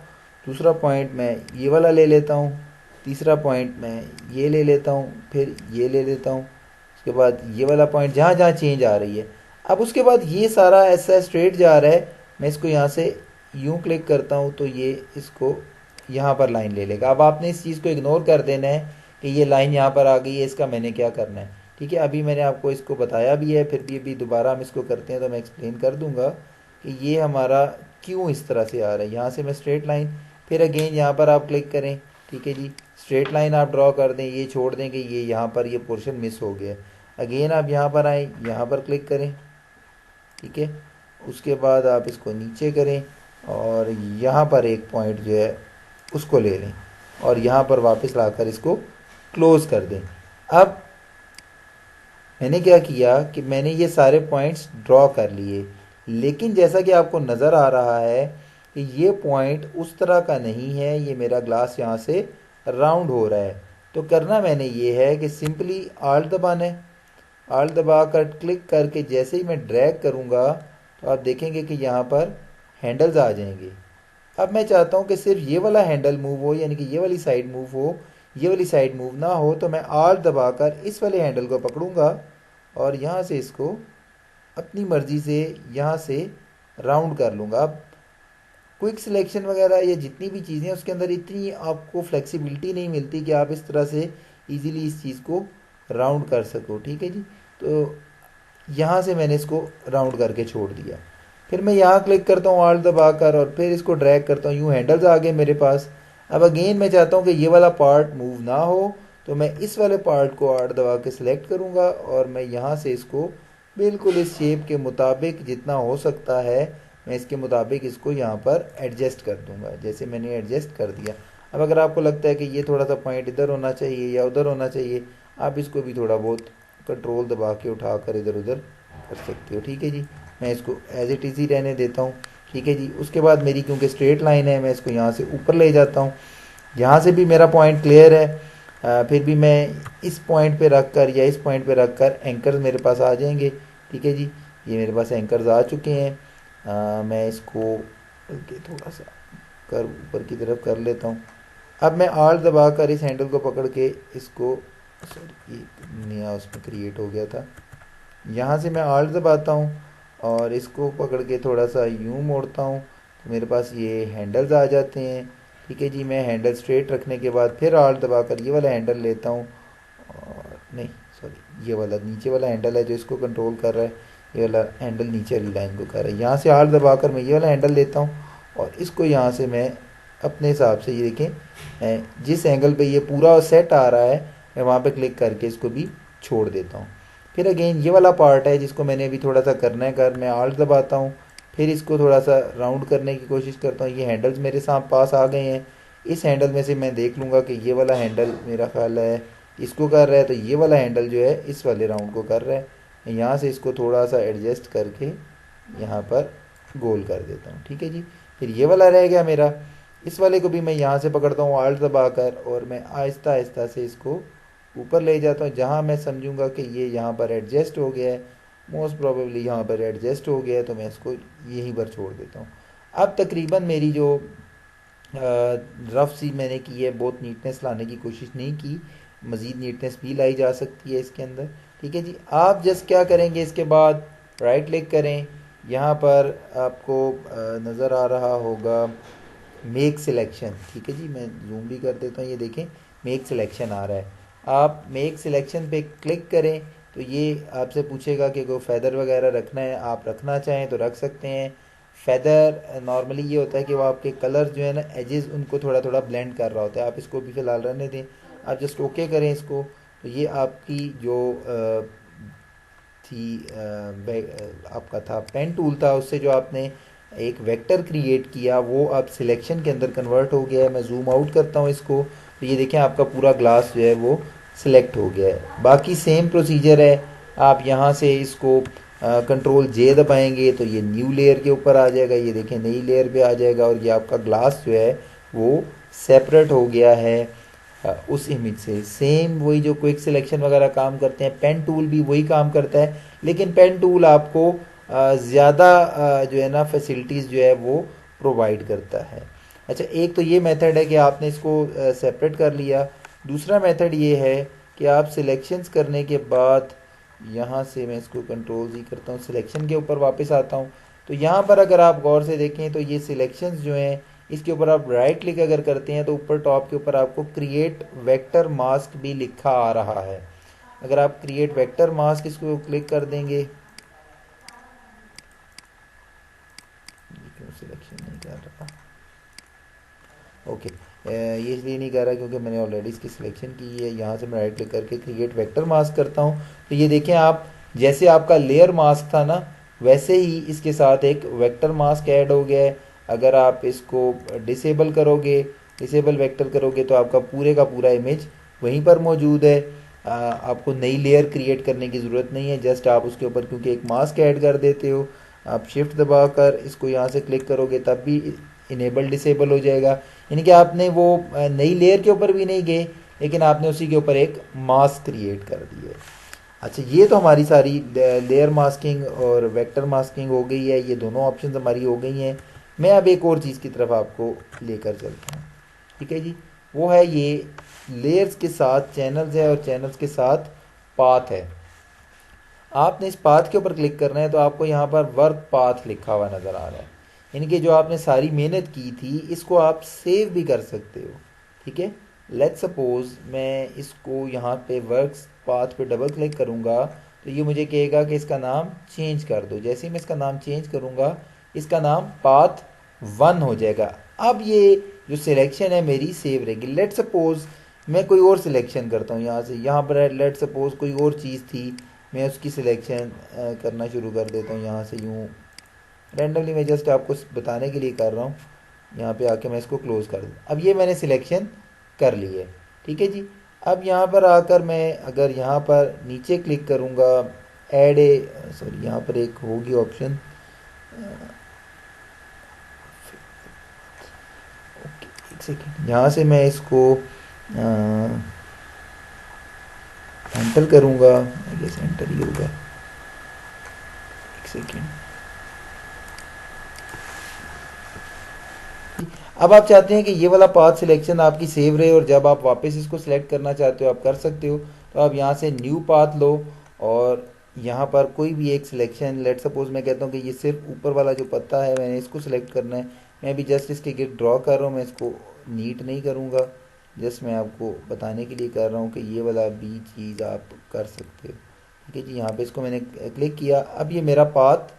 दूसरा पॉइंट मैं ये वाला ले लेता हूँ, तीसरा पॉइंट मैं ये ले लेता हूँ, फिर ये ले लेता हूँ, उसके बाद ये वाला पॉइंट जहाँ जहाँ चेंज आ रही है। अब उसके बाद ये सारा ऐसा स्ट्रेट जा रहा है, मैं इसको यहाँ से यूँ क्लिक करता हूँ तो ये इसको यहाँ पर लाइन ले लेगा। अब आपने इस चीज़ को इग्नोर कर देना है कि ये लाइन यहाँ पर आ गई है, इसका मैंने क्या करना है, ठीक है। अभी मैंने आपको इसको बताया भी है, फिर भी अभी दोबारा हम इसको करते हैं तो मैं एक्सप्लेन कर दूंगा कि ये हमारा क्यों इस तरह से आ रहा है। यहाँ से मैं स्ट्रेट लाइन, फिर अगेन यहाँ पर आप क्लिक करें, ठीक है जी, स्ट्रेट लाइन आप ड्रॉ कर दें, ये छोड़ दें कि ये यहाँ पर ये पोर्शन मिस हो गया। अगेन आप यहाँ पर आएँ, यहाँ पर क्लिक करें, ठीक है। उसके बाद आप इसको नीचे करें और यहाँ पर एक पॉइंट जो है उसको ले लें और यहाँ पर वापस लाकर इसको क्लोज कर दें। अब मैंने क्या किया कि मैंने ये सारे पॉइंट्स ड्रॉ कर लिए, लेकिन जैसा कि आपको नज़र आ रहा है कि ये पॉइंट उस तरह का नहीं है, ये मेरा ग्लास यहाँ से राउंड हो रहा है। तो करना मैंने ये है कि सिंपली आल्ट दबाना है, आल्ट दबा कर क्लिक करके जैसे ही मैं ड्रैग करूँगा तो आप देखेंगे कि यहाँ पर हैंडल्स आ जाएंगे। अब मैं चाहता हूँ कि सिर्फ ये वाला हैंडल मूव हो, यानी कि ये वाली साइड मूव हो, ये वाली साइड मूव ना हो। तो मैं आल्ट दबाकर इस वाले हैंडल को पकड़ूंगा और यहाँ से इसको अपनी मर्ज़ी से यहाँ से राउंड कर लूँगा। अब क्विक सिलेक्शन वगैरह ये जितनी भी चीज़ें हैं उसके अंदर इतनी आपको फ्लेक्सिबिलिटी नहीं मिलती कि आप इस तरह से इजीली इस चीज़ को राउंड कर सको, ठीक है जी। तो यहाँ से मैंने इसको राउंड करके छोड़ दिया। फिर मैं यहाँ क्लिक करता हूँ ऑल्ट दबाकर और फिर इसको ड्रैग करता हूँ, यूँ हैंडल्स आ गए मेरे पास। अब अगेन मैं चाहता हूँ कि ये वाला पार्ट मूव ना हो, तो मैं इस वाले पार्ट को ऑल्ट दबा के सिलेक्ट करूँगा और मैं यहाँ से इसको बिल्कुल इस शेप के मुताबिक जितना हो सकता है मैं इसके मुताबिक इसको यहाँ पर एडजस्ट कर दूँगा, जैसे मैंने एडजस्ट कर दिया। अब अगर आपको लगता है कि ये थोड़ा सा पॉइंट इधर होना चाहिए या उधर होना चाहिए, आप इसको भी थोड़ा बहुत कंट्रोल दबा के उठा कर इधर उधर कर सकते हो, ठीक है जी। मैं इसको एज इट इज़ ही रहने देता हूँ, ठीक है जी। उसके बाद मेरी क्योंकि स्ट्रेट लाइन है, मैं इसको यहाँ से ऊपर ले जाता हूँ। यहाँ से भी मेरा पॉइंट क्लियर है। फिर भी मैं इस पॉइंट पे रख कर या इस पॉइंट पे रख कर एंकर्स मेरे पास आ जाएंगे, ठीक है जी। ये मेरे पास एंकर्स आ चुके हैं। मैं इसको थोड़ा सा कर ऊपर की तरफ कर लेता हूँ। अब मैं आल्ट दबा कर इस हैंडल को पकड़ के इसको, सॉरी ये नया उसमें क्रिएट हो गया था, यहाँ से मैं आल्ट दबाता हूँ और इसको पकड़ के थोड़ा सा यूँ मोड़ता हूँ तो मेरे पास ये हैंडल्स आ जाते हैं, ठीक है जी। मैं हैंडल स्ट्रेट रखने के बाद फिर आल्ट दबाकर ये वाला हैंडल लेता हूँ, और नहीं सॉरी ये वाला नीचे वाला हैंडल है जो इसको कंट्रोल कर रहा है, ये वाला हैंडल नीचे वाली लाइन को कर रहा है। यहाँ से आल्ट दबाकर मैं ये वाला हैंडल लेता हूँ और इसको यहाँ से मैं अपने हिसाब से, ये देखें जिस एंगल पे ये पूरा सेट आ रहा है मैं वहाँ पे क्लिक करके इसको भी छोड़ देता हूँ। फिर अगेन ये वाला पार्ट है जिसको मैंने अभी थोड़ा सा करना है, मैं आल्ट दबाता हूँ, फिर इसको थोड़ा सा राउंड करने की कोशिश करता हूँ। ये हैंडल्स मेरे साथ पास आ गए हैं। इस हैंडल में से मैं देख लूँगा कि ये वाला हैंडल मेरा ख्याल है इसको कर रहा है, तो ये वाला हैंडल जो है इस वाले राउंड को कर रहा है। मैं यहाँ से इसको थोड़ा सा एडजस्ट करके यहाँ पर गोल कर देता हूँ, ठीक है जी। फिर ये वाला रह गया मेरा, इस वाले को भी मैं यहाँ से पकड़ता हूँ आल्ट दबाकर और मैं आहिस्ता आहिस्ता से इसको ऊपर ले जाता हूँ। जहाँ मैं समझूंगा कि ये यहाँ पर एडजस्ट हो गया है, मोस्ट प्रोबेबली यहाँ पर एडजस्ट हो गया है, तो मैं इसको यहीं पर छोड़ देता हूँ। अब तकरीबन मेरी जो रफ सी मैंने की है, बहुत नीटनेस लाने की कोशिश नहीं की, मज़ीद नीटनेस भी लाई जा सकती है इसके अंदर, ठीक है जी। आप जस्ट क्या करेंगे, इसके बाद राइट क्लिक करें, यहाँ पर आपको नज़र आ रहा होगा मेक सिलेक्शन, ठीक है जी। मैं जूम भी कर देता हूँ, ये देखें मेक सिलेक्शन आ रहा है। आप मेक सिलेक्शन पे क्लिक करें तो ये आपसे पूछेगा कि कोई फेदर वगैरह रखना है, आप रखना चाहें तो रख सकते हैं। फेदर नॉर्मली ये होता है कि वो आपके कलर जो है ना एजेस उनको थोड़ा थोड़ा ब्लेंड कर रहा होता है। आप इसको भी फ़िलहाल रहने दें, आप जस्ट ओके करें इसको, तो ये आपकी जो थी आपका था पेन टूल था, उससे जो आपने एक वेक्टर क्रिएट किया वो अब सिलेक्शन के अंदर कन्वर्ट हो गया है। मैं जूम आउट करता हूँ इसको, तो ये देखें आपका पूरा ग्लास जो है वो सिलेक्ट हो गया है। बाकी सेम प्रोसीजर है, आप यहाँ से इसको कंट्रोल जे दबाएंगे तो ये न्यू लेयर के ऊपर आ जाएगा, ये देखें नई लेयर पे आ जाएगा और ये आपका ग्लास जो है वो सेपरेट हो गया है उस इमेज से। सेम वही जो क्विक सिलेक्शन वगैरह काम करते हैं, पेन टूल भी वही काम करता है, लेकिन पेन टूल आपको ज़्यादा जो है ना फैसिलिटीज़ जो है वो प्रोवाइड करता है। अच्छा, एक तो ये मेथड है कि आपने इसको सेपरेट कर लिया। दूसरा मेथड ये है कि आप सिलेक्शंस करने के बाद यहाँ से मैं इसको कंट्रोल जी करता हूँ, सिलेक्शन के ऊपर वापस आता हूँ, तो यहाँ पर अगर आप गौर से देखें तो ये सिलेक्शंस जो हैं इसके ऊपर आप राइट क्लिक अगर करते हैं तो ऊपर टॉप के ऊपर आपको क्रिएट वेक्टर मास्क भी लिखा आ रहा है। अगर आप क्रिएट वेक्टर मास्क इसको क्लिक कर देंगे, क्यों सिलेक्शन नहीं कर रहा, ओके ये इसलिए नहीं कर रहा क्योंकि मैंने ऑलरेडी इसकी सिलेक्शन की है। यहाँ से मैं राइट क्लिक करके क्रिएट वेक्टर मास्क करता हूँ, तो ये देखें आप जैसे आपका लेयर मास्क था ना वैसे ही इसके साथ एक वेक्टर मास्क ऐड हो गया है। अगर आप इसको डिसेबल करोगे, डिसेबल वेक्टर करोगे तो आपका पूरे का पूरा इमेज वहीं पर मौजूद है। आपको नई लेयर क्रिएट करने की ज़रूरत नहीं है, जस्ट आप उसके ऊपर क्योंकि एक मास्क ऐड कर देते हो, आप शिफ्ट दबाकर इसको यहाँ से क्लिक करोगे तब भी इनेबल डिसेबल हो जाएगा। यानी कि आपने वो नई लेयर के ऊपर भी नहीं गए, लेकिन आपने उसी के ऊपर एक मास्क क्रिएट कर दी है। अच्छा, ये तो हमारी सारी लेयर मास्किंग और वेक्टर मास्किंग हो गई है, ये दोनों ऑप्शंस हमारी हो गई हैं। मैं अब एक और चीज़ की तरफ आपको लेकर चलता हूँ, ठीक है जी। वो है ये लेयर्स के साथ चैनल्स है और चैनल्स के साथ पाथ है। आपने इस पाथ के ऊपर क्लिक करना है तो आपको यहाँ पर वर्क पाथ लिखा हुआ नज़र आ रहा है। यानी कि जो आपने सारी मेहनत की थी इसको आप सेव भी कर सकते हो। ठीक है, लेट्स सपोज मैं इसको यहाँ पे वर्क्स पाथ पे डबल क्लिक करूँगा तो ये मुझे कहेगा कि इसका नाम चेंज कर दो। जैसे ही मैं इसका नाम चेंज करूँगा इसका नाम पाथ 1 हो जाएगा। अब ये जो सिलेक्शन है मेरी सेव रहेगी। लेट सपोज मैं कोई और सिलेक्शन करता हूँ यहाँ से, यहाँ पर लेट सपोज कोई और चीज़ थी, मैं उसकी सिलेक्शन करना शुरू कर देता हूँ यहाँ से यूँ रैंडमली। मैं जस्ट आपको बताने के लिए कर रहा हूँ। यहाँ पे आके मैं इसको क्लोज कर दूँ। अब ये मैंने सिलेक्शन कर ली है। ठीक है जी, अब यहाँ पर आकर मैं अगर यहाँ पर नीचे क्लिक करूँगा ऐड ए सॉरी यहाँ पर एक होगी ऑप्शन, ओके एक सेकेंड, यहाँ से मैं इसको एंटर करूँगा, आई गेस एंटर ही होगा, एक सेकेंड। अब आप चाहते हैं कि ये वाला पाथ सिलेक्शन आपकी सेव रहे और जब आप वापस इसको सिलेक्ट करना चाहते हो आप कर सकते हो। तो आप यहाँ से न्यू पाथ लो और यहाँ पर कोई भी एक सिलेक्शन, लेट सपोज मैं कहता हूँ कि ये सिर्फ ऊपर वाला जो पत्ता है मैंने इसको सिलेक्ट करना है। मैं भी जस्ट इसके गिट ड्रॉ कर रहा हूँ, मैं इसको नीट नहीं करूँगा, जस्ट मैं आपको बताने के लिए कर रहा हूँ कि ये वाला भी चीज़ आप कर सकते हो। ठीक है जी, यहाँ पे इसको मैंने क्लिक किया, अब ये मेरा पाथ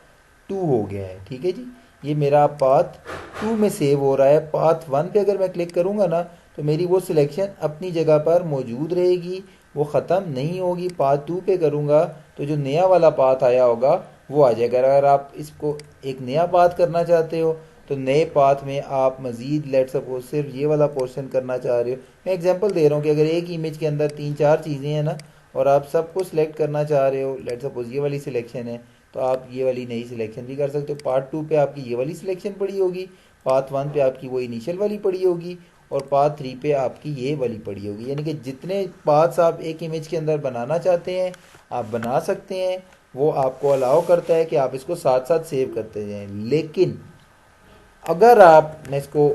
2 हो गया है। ठीक है जी, ये मेरा पाथ 2 में सेव हो रहा है। पाथ 1 पे अगर मैं क्लिक करूँगा ना तो मेरी वो सिलेक्शन अपनी जगह पर मौजूद रहेगी, वो ख़त्म नहीं होगी। पाथ 2 पे करूँगा तो जो नया वाला पाथ आया होगा वो आ जाएगा। अगर आप इसको एक नया पाथ करना चाहते हो तो नए पाथ में आप मज़ीद लेट सपोज सिर्फ ये वाला पोर्शन करना चाह रहे हो, मैं एग्जांपल दे रहा हूँ कि अगर एक इमेज के अंदर 3-4 चीज़ें हैं ना और आप सबको सिलेक्ट करना चाह रहे हो, लेट सपोज ये वाली सिलेक्शन है तो आप ये वाली नई सिलेक्शन भी कर सकते हो। पार्ट 2 पे आपकी ये वाली सिलेक्शन पड़ी होगी, पाथ 1 पे आपकी वो इनिशियल वाली पड़ी होगी और पाथ 3 पे आपकी ये वाली पड़ी होगी। यानी कि जितने पाथ्स आप एक इमेज के अंदर बनाना चाहते हैं आप बना सकते हैं, वो आपको अलाउ करता है कि आप इसको साथ साथ सेव करते जाएं। लेकिन अगर आप, मैं इसको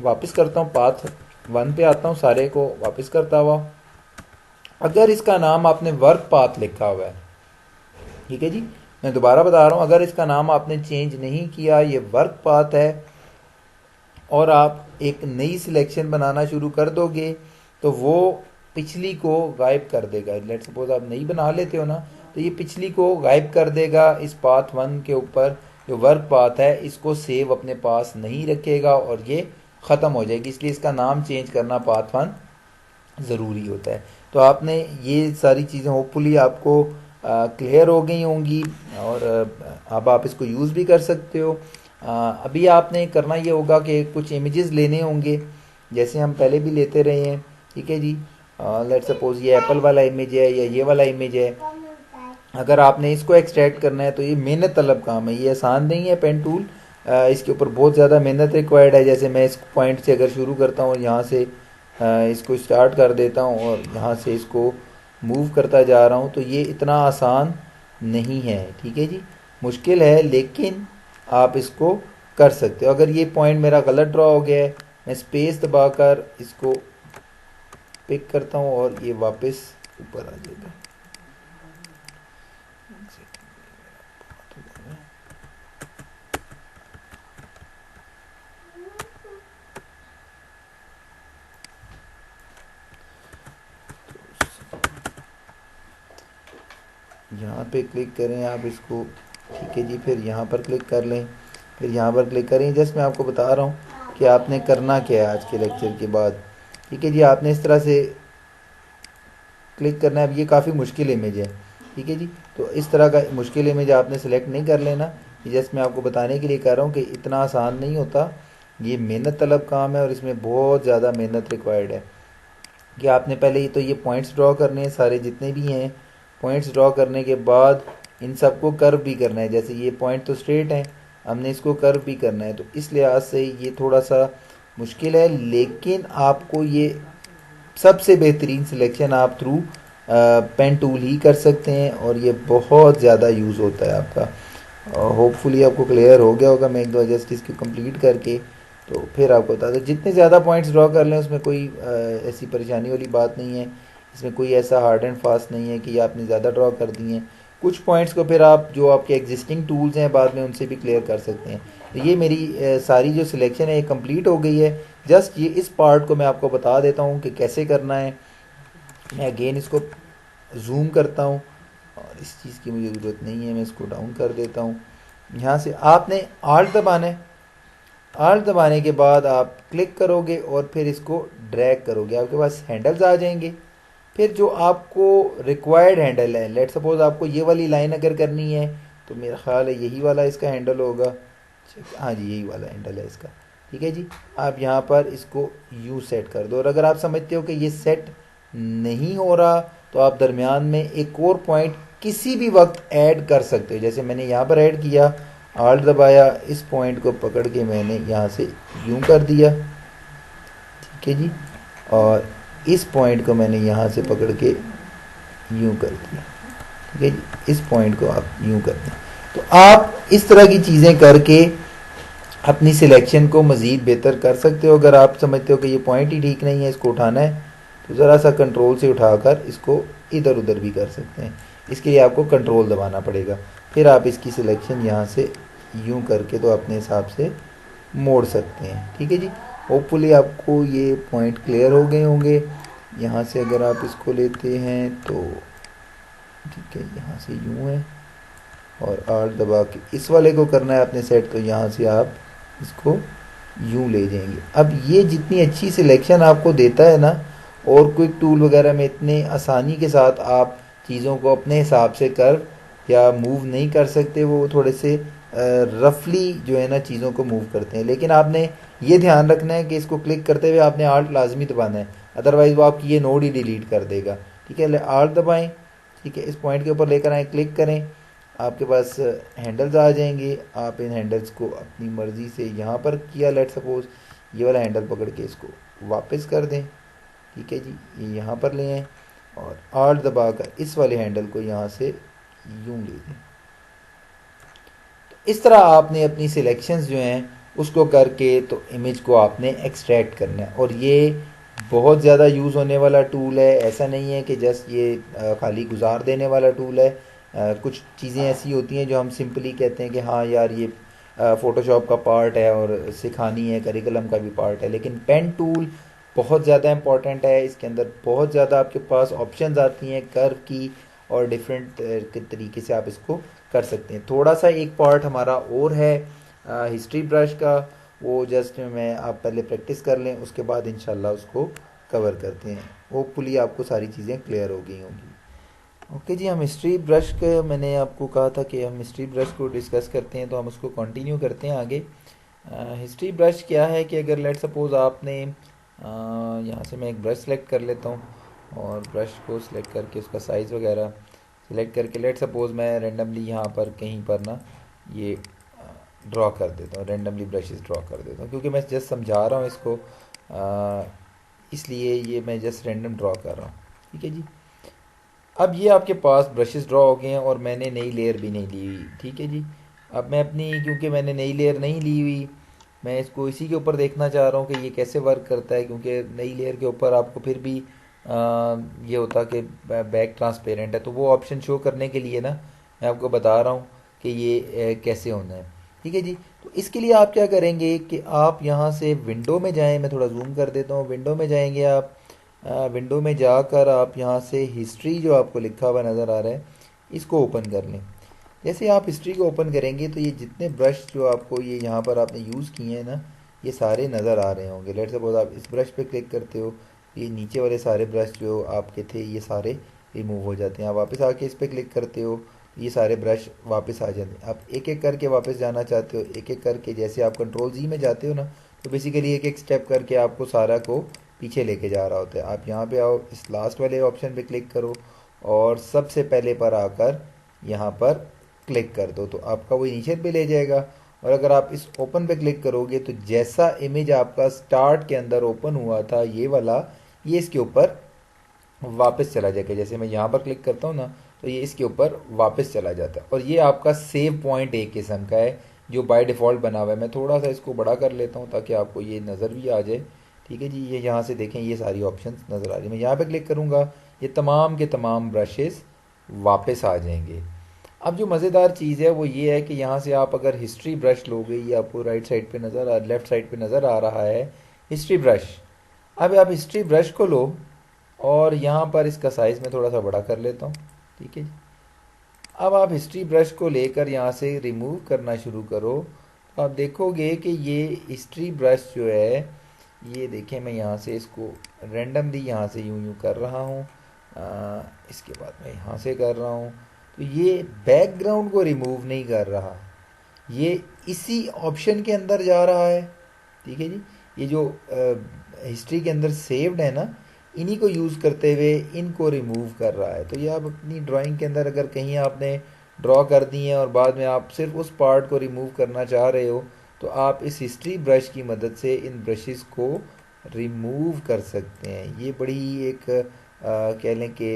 वापस करता हूँ, पाथ 1 पे आता हूँ, सारे को वापस करता हुआ, अगर इसका नाम आपने वर्क पाथ लिखा हुआ है, ठीक है जी, मैं दोबारा बता रहा हूँ, अगर इसका नाम आपने चेंज नहीं किया, ये वर्क पाथ है और आप एक नई सिलेक्शन बनाना शुरू कर दोगे तो वो पिछली को गायब कर देगा। लेट सपोज आप नई बना लेते हो ना तो ये पिछली को गायब कर देगा। इस पाथ 1 के ऊपर जो वर्क पाथ है इसको सेव अपने पास नहीं रखेगा और ये ख़त्म हो जाएगी। इसलिए इसका नाम चेंज करना पाथ 1 ज़रूरी होता है। तो आपने ये सारी चीज़ें होपफुली आपको क्लियर हो गई होंगी और अब आप इसको यूज़ भी कर सकते हो। अभी आपने करना ये होगा कि कुछ इमेजेस लेने होंगे जैसे हम पहले भी लेते रहे हैं। ठीक है जी, लेट सपोज ये एप्पल वाला इमेज है या ये वाला इमेज है। अगर आपने इसको एक्सट्रैक्ट करना है तो ये मेहनत तलब काम है, ये आसान नहीं है। पेन टूल इसके ऊपर बहुत ज़्यादा मेहनत रिक्वायर्ड है। जैसे मैं इस पॉइंट से अगर शुरू करता हूँ, यहाँ से इसको स्टार्ट कर देता हूँ और यहाँ से इसको मूव करता जा रहा हूँ, तो ये इतना आसान नहीं है। ठीक है जी, मुश्किल है लेकिन आप इसको कर सकते हो। अगर ये पॉइंट मेरा गलत ड्रॉ हो गया है, मैं स्पेस दबाकर इसको पिक करता हूँ और ये वापस ऊपर आ जाएगा। यहाँ पे क्लिक करें आप इसको, ठीक है जी, फिर यहाँ पर क्लिक कर लें, फिर यहाँ पर क्लिक करें। जस्ट मैं आपको बता रहा हूँ कि आपने करना क्या है आज के लेक्चर के बाद। ठीक है जी, आपने इस तरह से क्लिक करना है। अब ये काफ़ी मुश्किल इमेज है, ठीक है जी, तो इस तरह का मुश्किल इमेज आपने सेलेक्ट नहीं कर लेना। ये जस्ट मैं आपको बताने के लिए कह रहा हूँ कि इतना आसान नहीं होता, ये मेहनत तलब काम है और इसमें बहुत ज़्यादा मेहनत रिक्वायर्ड है। कि आपने पहले तो ये पॉइंट्स ड्रॉ करने हैं, सारे जितने भी हैं। पॉइंट्स ड्रॉ करने के बाद इन सबको कर्व भी करना है। जैसे ये पॉइंट तो स्ट्रेट है, हमने इसको कर्व भी करना है, तो इस लिहाज से ये थोड़ा सा मुश्किल है। लेकिन आपको ये सबसे बेहतरीन सिलेक्शन आप थ्रू पेन टूल ही कर सकते हैं और ये बहुत ज़्यादा यूज़ होता है आपका। होपफुली आपको क्लियर हो गया होगा। मैं एक दो जस्ट इसको कंप्लीट करके तो फिर आपको बता दो, जितने ज़्यादा पॉइंट्स ड्रॉ कर लें उसमें कोई ऐसी परेशानी वाली बात नहीं है। इसमें कोई ऐसा हार्ड एंड फास्ट नहीं है कि आपने ज़्यादा ड्रॉ कर दिए हैं। कुछ पॉइंट्स को फिर आप जो आपके एग्जिस्टिंग टूल्स हैं बाद में उनसे भी क्लियर कर सकते हैं। तो ये मेरी सारी जो सिलेक्शन है ये कंप्लीट हो गई है। जस्ट ये इस पार्ट को मैं आपको बता देता हूँ कि कैसे करना है। मैं अगेन इसको जूम करता हूँ और इस चीज़ की मुझे ज़रूरत नहीं है, मैं इसको डाउन कर देता हूँ। यहाँ से आपने आल्ट दबाना है। आल्ट दबाने के बाद आप क्लिक करोगे और फिर इसको ड्रैग करोगे, आपके पास हैंडल्स आ जाएंगे। फिर जो आपको रिक्वायर्ड हैंडल है, लेट सपोज आपको ये वाली लाइन अगर करनी है तो मेरा ख्याल है यही वाला इसका हैंडल होगा। हाँ जी, यही वाला हैंडल है इसका। ठीक है जी, आप यहाँ पर इसको यू सेट कर दो। और अगर आप समझते हो कि ये सेट नहीं हो रहा तो आप दरमियान में एक और पॉइंट किसी भी वक्त ऐड कर सकते हो। जैसे मैंने यहाँ पर ऐड किया, आल्ट दबाया, इस पॉइंट को पकड़ के मैंने यहाँ से यूं कर दिया। ठीक है जी, और इस पॉइंट को मैंने यहाँ से पकड़ के यूं कर दिया। ठीक है जी, इस पॉइंट को आप यूं कर दें। तो आप इस तरह की चीज़ें करके अपनी सिलेक्शन को मज़ीद बेहतर कर सकते हो। अगर आप समझते हो कि ये पॉइंट ही ठीक नहीं है, इसको उठाना है, तो ज़रा सा कंट्रोल से उठाकर इसको इधर उधर भी कर सकते हैं। इसके लिए आपको कंट्रोल दबाना पड़ेगा। फिर आप इसकी सिलेक्शन यहाँ से यूं करके तो अपने हिसाब से मोड़ सकते हैं। ठीक है जी, होपफुली आपको ये पॉइंट क्लियर हो गए होंगे। यहाँ से अगर आप इसको लेते हैं तो ठीक है, यहाँ से यूं है और आल्ट दबा के इस वाले को करना है अपने सेट, तो यहाँ से आप इसको यूं ले जाएंगे। अब ये जितनी अच्छी सिलेक्शन आपको देता है ना, और क्विक टूल वगैरह में इतने आसानी के साथ आप चीज़ों को अपने हिसाब से कर या मूव नहीं कर सकते। वो थोड़े से रफली जो है ना चीज़ों को मूव करते हैं। लेकिन आपने ये ध्यान रखना है कि इसको क्लिक करते हुए आपने आल्ट लाजमी दबाना है, अदरवाइज़ वो आपकी ये नोड ही डिलीट कर देगा। ठीक है, आल्ट दबाएं। ठीक है, इस पॉइंट के ऊपर लेकर आए, क्लिक करें, आपके पास हैंडल्स आ जाएंगे। आप इन हैंडल्स को अपनी मर्ज़ी से यहाँ पर किया, लेट सपोज ये वाला हैंडल पकड़ के इसको वापस कर दें। ठीक है जी, ये यहाँ पर ले आएँ और आल्ट दबाकर इस वाले हैंडल को यहाँ से यूं ले दें। तो इस तरह आपने अपनी सिलेक्शंस जो हैं उसको करके तो इमेज को आपने एक्सट्रैक्ट करना है। और ये बहुत ज़्यादा यूज़ होने वाला टूल है। ऐसा नहीं है कि जस्ट ये खाली गुजार देने वाला टूल है। कुछ चीज़ें ऐसी होती हैं जो हम सिंपली कहते हैं कि हाँ यार ये फ़ोटोशॉप का पार्ट है और सिखानी है, करिकुलम का भी पार्ट है। लेकिन पेन टूल बहुत ज़्यादा इंपॉर्टेंट है। इसके अंदर बहुत ज़्यादा आपके पास ऑप्शंस आती हैं कर्व की, और डिफरेंट तरीके से आप इसको कर सकते हैं। थोड़ा सा एक पार्ट हमारा और है हिस्ट्री ब्रश का, वो जस्ट मैं आप पहले प्रैक्टिस कर लें, उसके बाद इंशाल्लाह उसको कवर करते हैं। होपफुली आपको सारी चीज़ें क्लियर हो गई होंगी। ओके जी, हम हिस्ट्री ब्रश के, मैंने आपको कहा था कि हम हिस्ट्री ब्रश को डिस्कस करते हैं, तो हम उसको कंटिन्यू करते हैं आगे। हिस्ट्री ब्रश क्या है कि अगर लेट सपोज आपने यहाँ से मैं एक ब्रश सेलेक्ट कर लेता हूँ और ब्रश को सिलेक्ट करके उसका साइज़ वगैरह सिलेक्ट करके लेट सपोज मैं रेंडमली यहाँ पर कहीं पर ना ये ड्रॉ कर देता हूँ, रेंडमली ब्रशेस ड्रॉ कर देता हूँ, क्योंकि मैं जस्ट समझा रहा हूँ इसको, इसलिए ये मैं जस्ट रेंडम ड्रॉ कर रहा हूँ। ठीक है जी, अब ये आपके पास ब्रशेस ड्रॉ हो गए हैं और मैंने नई लेयर भी नहीं ली हुई। ठीक है जी, अब मैं अपनी, क्योंकि मैंने नई लेयर नहीं ली हुई, मैं इसको इसी के ऊपर देखना चाह रहा हूँ कि ये कैसे वर्क करता है। क्योंकि नई लेयर के ऊपर आपको फिर भी ये होता कि बैक ट्रांसपेरेंट है, तो वो ऑप्शन शो करने के लिए ना मैं आपको बता रहा हूँ कि ये कैसे होना है। ठीक है जी, तो इसके लिए आप क्या करेंगे कि आप यहाँ से विंडो में जाएं, मैं थोड़ा जूम कर देता हूँ। विंडो में जाएंगे आप, विंडो में जाकर आप यहाँ से हिस्ट्री जो आपको लिखा हुआ नज़र आ रहा है इसको ओपन कर लें। जैसे आप हिस्ट्री को ओपन करेंगे तो ये जितने ब्रश जो आपको ये यहाँ पर आपने यूज़ किए हैं ना, ये सारे नज़र आ रहे होंगे। लेट सपोज आप इस ब्रश पे क्लिक करते हो, ये नीचे वाले सारे ब्रश जो आपके थे ये सारे रिमूव हो जाते हैं। आप वापस आके इस पर क्लिक करते हो, ये सारे ब्रश वापस आ जाते हैं। आप एक एक करके वापस जाना चाहते हो, एक एक करके, जैसे आप कंट्रोल जी में जाते हो ना, तो बेसिकली एक एक स्टेप करके आपको सारा को पीछे लेके जा रहा होता है। आप यहाँ पे आओ, इस लास्ट वाले ऑप्शन पे क्लिक करो और सबसे पहले पर आकर यहाँ पर क्लिक कर दो, तो आपका वो इनिशियल पे ले जाएगा। और अगर आप इस ओपन पे क्लिक करोगे तो जैसा इमेज आपका स्टार्ट के अंदर ओपन हुआ था ये वाला, ये इसके ऊपर वापस चला जाएगा। जैसे मैं यहाँ पर क्लिक करता हूँ ना, तो ये इसके ऊपर वापस चला जाता है। और ये आपका सेव पॉइंट एक किस्म का है जो बाय डिफ़ॉल्ट बना हुआ है। मैं थोड़ा सा इसको बड़ा कर लेता हूँ ताकि आपको ये नज़र भी आ जाए। ठीक है जी, ये यहाँ से देखें ये सारी ऑप्शंस नज़र आ रही है। मैं यहाँ पे क्लिक करूँगा, ये तमाम के तमाम ब्रशेस वापस आ जाएंगे। अब जो मज़ेदार चीज़ है वो ये है कि यहाँ से आप अगर हिस्ट्री ब्रश लोगे, ये आपको राइट साइड पे लेफ्ट साइड पे नज़र आ रहा है हिस्ट्री ब्रश। अब आप हिस्ट्री ब्रश को लो और यहाँ पर इसका साइज़ मैं थोड़ा सा बड़ा कर लेता हूँ। ठीक है जी। अब आप हिस्ट्री ब्रश को लेकर यहाँ से रिमूव करना शुरू करो तो आप देखोगे कि ये हिस्ट्री ब्रश जो है, ये देखें मैं यहाँ से इसको रैंडमली यहाँ से यूं यूं कर रहा हूँ। इसके बाद मैं यहाँ से कर रहा हूँ तो ये बैकग्राउंड को रिमूव नहीं कर रहा, ये इसी ऑप्शन के अंदर जा रहा है। ठीक है जी। ये जो हिस्ट्री के अंदर सेव्ड है ना, इन्हीं को यूज़ करते हुए इनको रिमूव कर रहा है। तो ये आप अपनी ड्राइंग के अंदर अगर कहीं आपने ड्रॉ कर दी है और बाद में आप सिर्फ उस पार्ट को रिमूव करना चाह रहे हो तो आप इस हिस्ट्री ब्रश की मदद से इन ब्रशेस को रिमूव कर सकते हैं। ये बड़ी एक कह लें कि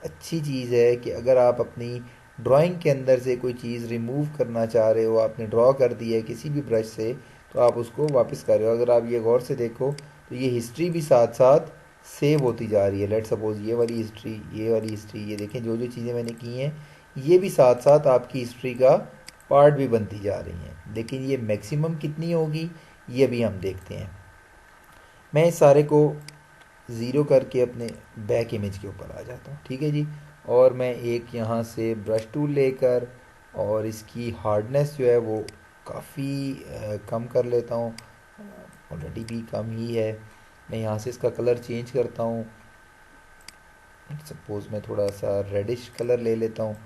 अच्छी चीज़ है कि अगर आप अपनी ड्राइंग के अंदर से कोई चीज़ रिमूव करना चाह रहे हो, आपने ड्रॉ कर दी है किसी भी ब्रश से, तो आप उसको वापस कर रहे हो। अगर आप ये गौर से देखो तो ये हिस्ट्री भी साथ साथ सेव होती जा रही है। लेट सपोज ये वाली हिस्ट्री, ये वाली हिस्ट्री, ये देखें जो जो चीज़ें मैंने की हैं ये भी साथ साथ आपकी हिस्ट्री का पार्ट भी बनती जा रही हैं। लेकिन ये मैक्सिमम कितनी होगी ये भी हम देखते हैं। मैं इस सारे को ज़ीरो करके अपने बैक इमेज के ऊपर आ जाता हूँ। ठीक है जी। और मैं एक यहाँ से ब्रश टूल लेकर और इसकी हार्डनेस जो है वो काफ़ी कम कर लेता हूँ, ऑलरेडी भी कम ही है। मैं यहाँ से इसका कलर चेंज करता हूँ, सपोज़ मैं थोड़ा सा रेडिश कलर ले लेता हूँ।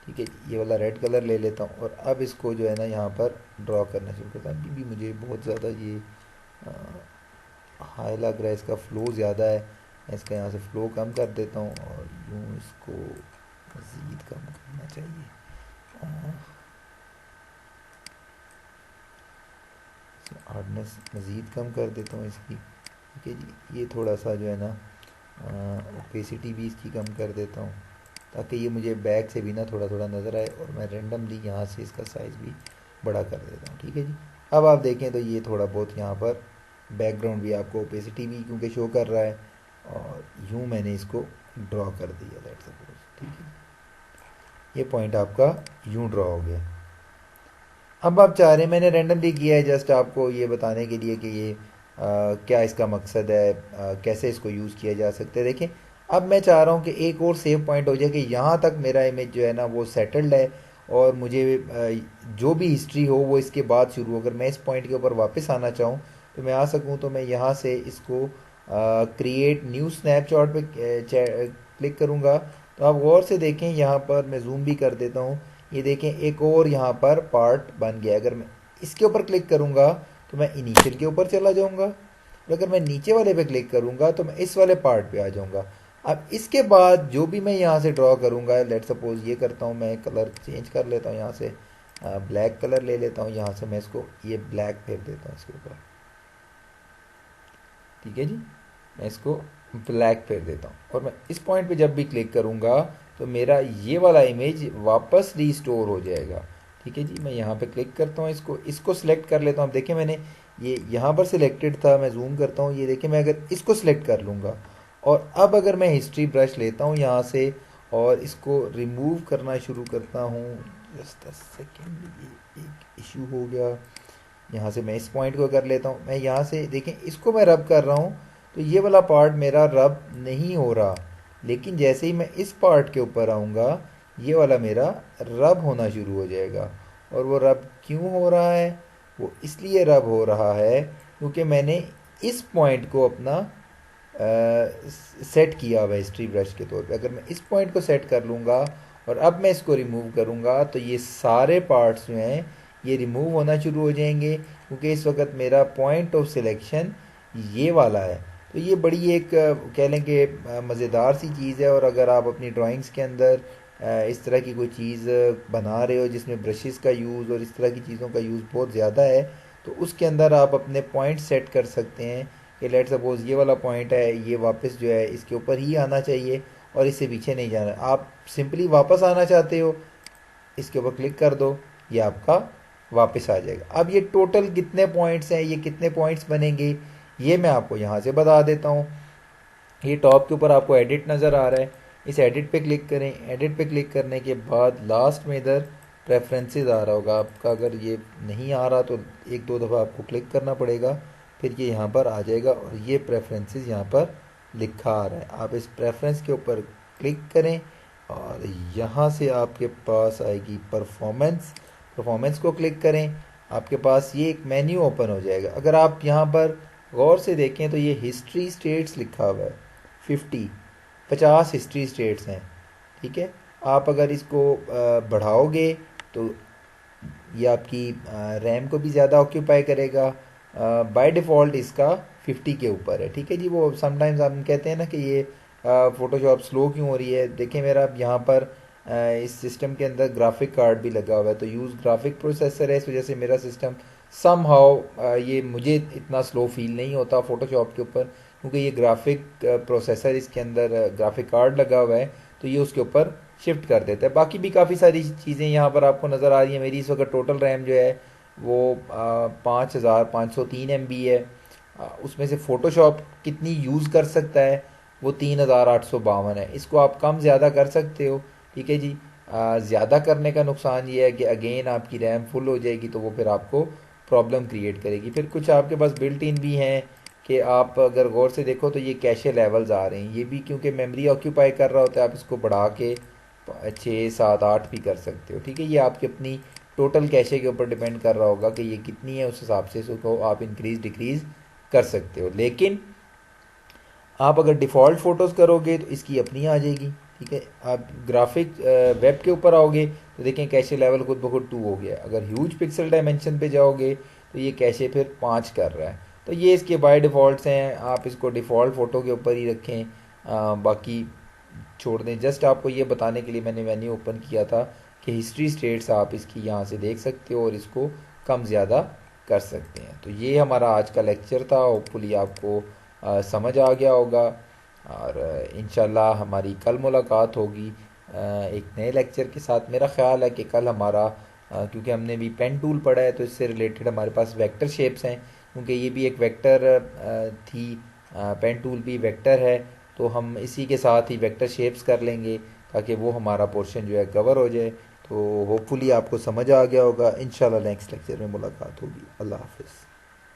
ठीक है, ये वाला रेड कलर ले लेता हूँ और अब इसको जो है ना यहाँ पर ड्रॉ करना शुरू करता हूँ। अभी भी मुझे बहुत ज़्यादा ये हाई लग रहा है, इसका फ़्लो ज़्यादा है। मैं इसका यहाँ से फ़्लो कम कर देता हूँ और यूँ इसको मज़ीद कम करना चाहिए। हार्डनेस मज़ीद कम कर देता हूँ इसकी। ठीक है जी। ये थोड़ा सा जो है ना ओपेसिटी भी इसकी कम कर देता हूँ ताकि ये मुझे बैक से भी ना थोड़ा थोड़ा नज़र आए और मैं रेंडमली यहाँ से इसका साइज़ भी बड़ा कर देता हूँ। ठीक है जी। अब आप देखें तो ये थोड़ा बहुत यहाँ पर बैकग्राउंड भी आपको ओपेसिटी भी क्योंकि शो कर रहा है और यूँ मैंने इसको ड्रॉ कर दिया लेट सपोज। ठीक है, ये पॉइंट आपका यूँ ड्रॉ हो गया। अब आप चाह रहे हैं, मैंने रैंडमली किया है जस्ट आपको ये बताने के लिए कि ये क्या इसका मकसद है, कैसे इसको यूज़ किया जा सकता है। देखें अब मैं चाह रहा हूँ कि एक और सेव पॉइंट हो जाए कि यहाँ तक मेरा इमेज जो है ना वो सेटल्ड है और मुझे जो भी हिस्ट्री हो वो इसके बाद शुरू हो। अगर मैं इस पॉइंट के ऊपर वापस आना चाहूँ तो मैं आ सकूँ, तो मैं यहाँ से इसको क्रिएट न्यू स्नैपशॉट पे क्लिक करूँगा। तो आप गौर से देखें यहाँ पर मैं जूम भी कर देता हूँ, ये देखें एक और यहाँ पर पार्ट बन गया। अगर मैं इसके ऊपर क्लिक करूँगा तो मैं इनिशियल के ऊपर चला जाऊँगा और अगर मैं नीचे वाले पे क्लिक करूँगा तो मैं इस वाले पार्ट पे आ जाऊँगा। अब इसके बाद जो भी मैं यहाँ से ड्रॉ करूँगा, लेट सपोज ये करता हूँ, मैं कलर चेंज कर लेता हूँ, यहाँ से ब्लैक कलर ले लेता हूँ, यहाँ से मैं इसको ये ब्लैक फेर देता हूँ इसके ऊपर। ठीक है जी, मैं इसको ब्लैक फेर देता हूँ और मैं इस पॉइंट पे जब भी क्लिक करूँगा तो मेरा ये वाला इमेज वापस रीस्टोर हो जाएगा। ठीक है जी। मैं यहाँ पे क्लिक करता हूँ, इसको सिलेक्ट कर लेता हूँ। देखें मैंने ये यहाँ पर सिलेक्टेड था, मैं जूम करता हूँ, ये देखें मैं अगर इसको सिलेक्ट कर लूँगा और अब अगर मैं हिस्ट्री ब्रश लेता हूँ यहाँ से और इसको रिमूव करना शुरू करता हूँ, जस्ट अ सेकेंड, ये एक इशू हो गया। यहाँ से मैं इस पॉइंट को कर लेता हूँ, मैं यहाँ से देखें इसको मैं रब कर रहा हूँ तो ये वाला पार्ट मेरा रब नहीं हो रहा, लेकिन जैसे ही मैं इस पार्ट के ऊपर आऊँगा ये वाला मेरा रब होना शुरू हो जाएगा। और वो रब क्यों हो रहा है? वो इसलिए रब हो रहा है क्योंकि मैंने इस पॉइंट को अपना सेट किया हुआ है हिस्ट्री ब्रश के तौर पे। अगर मैं इस पॉइंट को सेट कर लूँगा और अब मैं इसको रिमूव करूँगा तो ये सारे पार्ट्स जो हैं ये रिमूव होना शुरू हो जाएंगे क्योंकि इस वक्त मेरा पॉइंट ऑफ सिलेक्शन ये वाला है। तो ये बड़ी एक कह लें कि मज़ेदार सी चीज़ है। और अगर आप अपनी ड्राइंग्स के अंदर इस तरह की कोई चीज़ बना रहे हो जिसमें ब्रशेस का यूज़ और इस तरह की चीज़ों का यूज़ बहुत ज़्यादा है तो उसके अंदर आप अपने पॉइंट सेट कर सकते हैं कि लेट सपोज ये वाला पॉइंट है, ये वापस जो है इसके ऊपर ही आना चाहिए और इससे पीछे नहीं जाना। आप सिंपली वापस आना चाहते हो, इसके ऊपर क्लिक कर दो, ये आपका वापस आ जाएगा। अब ये टोटल कितने पॉइंट्स हैं, ये कितने पॉइंट्स बनेंगे, ये मैं आपको यहाँ से बता देता हूँ। ये टॉप के ऊपर आपको एडिट नज़र आ रहा है, इस एडिट पे क्लिक करें। एडिट पे क्लिक करने के बाद लास्ट में इधर प्रेफरेंसेस आ रहा होगा आपका, अगर ये नहीं आ रहा तो एक दो दफ़ा आपको क्लिक करना पड़ेगा, फिर ये यहाँ पर आ जाएगा और ये प्रेफरेंसेस यहाँ पर लिखा आ रहा है। आप इस प्रेफरेंस के ऊपर क्लिक करें और यहाँ से आपके पास आएगी परफॉर्मेंस। परफॉर्मेंस को क्लिक करें, आपके पास ये एक मेन्यू ओपन हो जाएगा। अगर आप यहाँ पर गौर से देखें तो ये हिस्ट्री स्टेट्स लिखा हुआ है, 50 हिस्ट्री स्टेट्स हैं। ठीक है, आप अगर इसको बढ़ाओगे तो ये आपकी रैम को भी ज़्यादा ऑक्यूपाई करेगा। बाय डिफ़ॉल्ट इसका 50 के ऊपर है। ठीक है जी, वो समटाइम्स हम कहते हैं ना कि ये फ़ोटोशॉप स्लो क्यों हो रही है। देखें मेरा यहाँ पर इस सिस्टम के अंदर ग्राफिक कार्ड भी लगा हुआ है, तो यूज़ ग्राफिक प्रोसेसर है, इस वजह से मेरा सिस्टम सम हाउ ये मुझे इतना स्लो फील नहीं होता फ़ोटोशॉप के ऊपर, क्योंकि ये ग्राफिक प्रोसेसर इसके अंदर ग्राफिक कार्ड लगा हुआ है, तो ये उसके ऊपर शिफ्ट कर देता है। बाकी भी काफ़ी सारी चीज़ें यहाँ पर आपको नज़र आ रही हैं। मेरी इस वक्त टोटल रैम जो है वो 5503 MB है। उसमें से फ़ोटोशॉप कितनी यूज़ कर सकता है वो 3852 है। इसको आप कम ज़्यादा कर सकते हो। ठीक है जी, ज़्यादा करने का नुकसान ये है कि अगेन आपकी रैम फुल हो जाएगी, तो वो फिर आपको प्रॉब्लम क्रिएट करेगी। फिर कुछ आपके पास बिल्ट इन भी हैं कि आप अगर गौर से देखो तो ये कैशे लेवल्स आ रहे हैं, ये भी क्योंकि मेमोरी ऑक्यूपाई कर रहा होता है। आप इसको बढ़ा के 6 7 8 भी कर सकते हो। ठीक है, ये आपकी अपनी टोटल कैशे के ऊपर डिपेंड कर रहा होगा कि ये कितनी है, उस हिसाब से इसको आप इंक्रीज डिक्रीज कर सकते हो। लेकिन आप अगर डिफ़ॉल्ट फ़ोटोज़ करोगे तो इसकी अपनी आ जाएगी। ठीक है, आप ग्राफिक वेब के ऊपर आओगे तो देखें कैशे लेवल खुद ब खुद 2 हो गया। अगर ह्यूज पिक्सल डायमेंशन पे जाओगे तो ये कैशे फिर 5 कर रहा है। तो ये इसके बाय डिफ़ॉल्ट्स हैं, आप इसको डिफ़ॉल्ट फ़ोटो के ऊपर ही रखें, बाकी छोड़ दें। जस्ट आपको ये बताने के लिए मैंने मेन्यू ओपन किया था कि हिस्ट्री स्टेट्स आप इसकी यहाँ से देख सकते हो और इसको कम ज़्यादा कर सकते हैं। तो ये हमारा आज का लेक्चर था, होपफुली आपको समझ आ गया होगा और इंशाल्लाह हमारी कल मुलाकात होगी एक नए लेक्चर के साथ। मेरा ख़्याल है कि कल हमारा क्योंकि हमने भी पेन टूल पढ़ा है तो इससे रिलेटेड हमारे पास वेक्टर शेप्स हैं, क्योंकि ये भी एक वेक्टर थी, पेन टूल भी वेक्टर है, तो हम इसी के साथ ही वेक्टर शेप्स कर लेंगे ताकि वो हमारा पोर्शन जो है कवर हो जाए। तो होपफुली आपको समझ आ गया होगा। इंशाल्लाह नेक्स्ट लेक्चर में मुलाकात होगी। अल्लाह हाफिज़।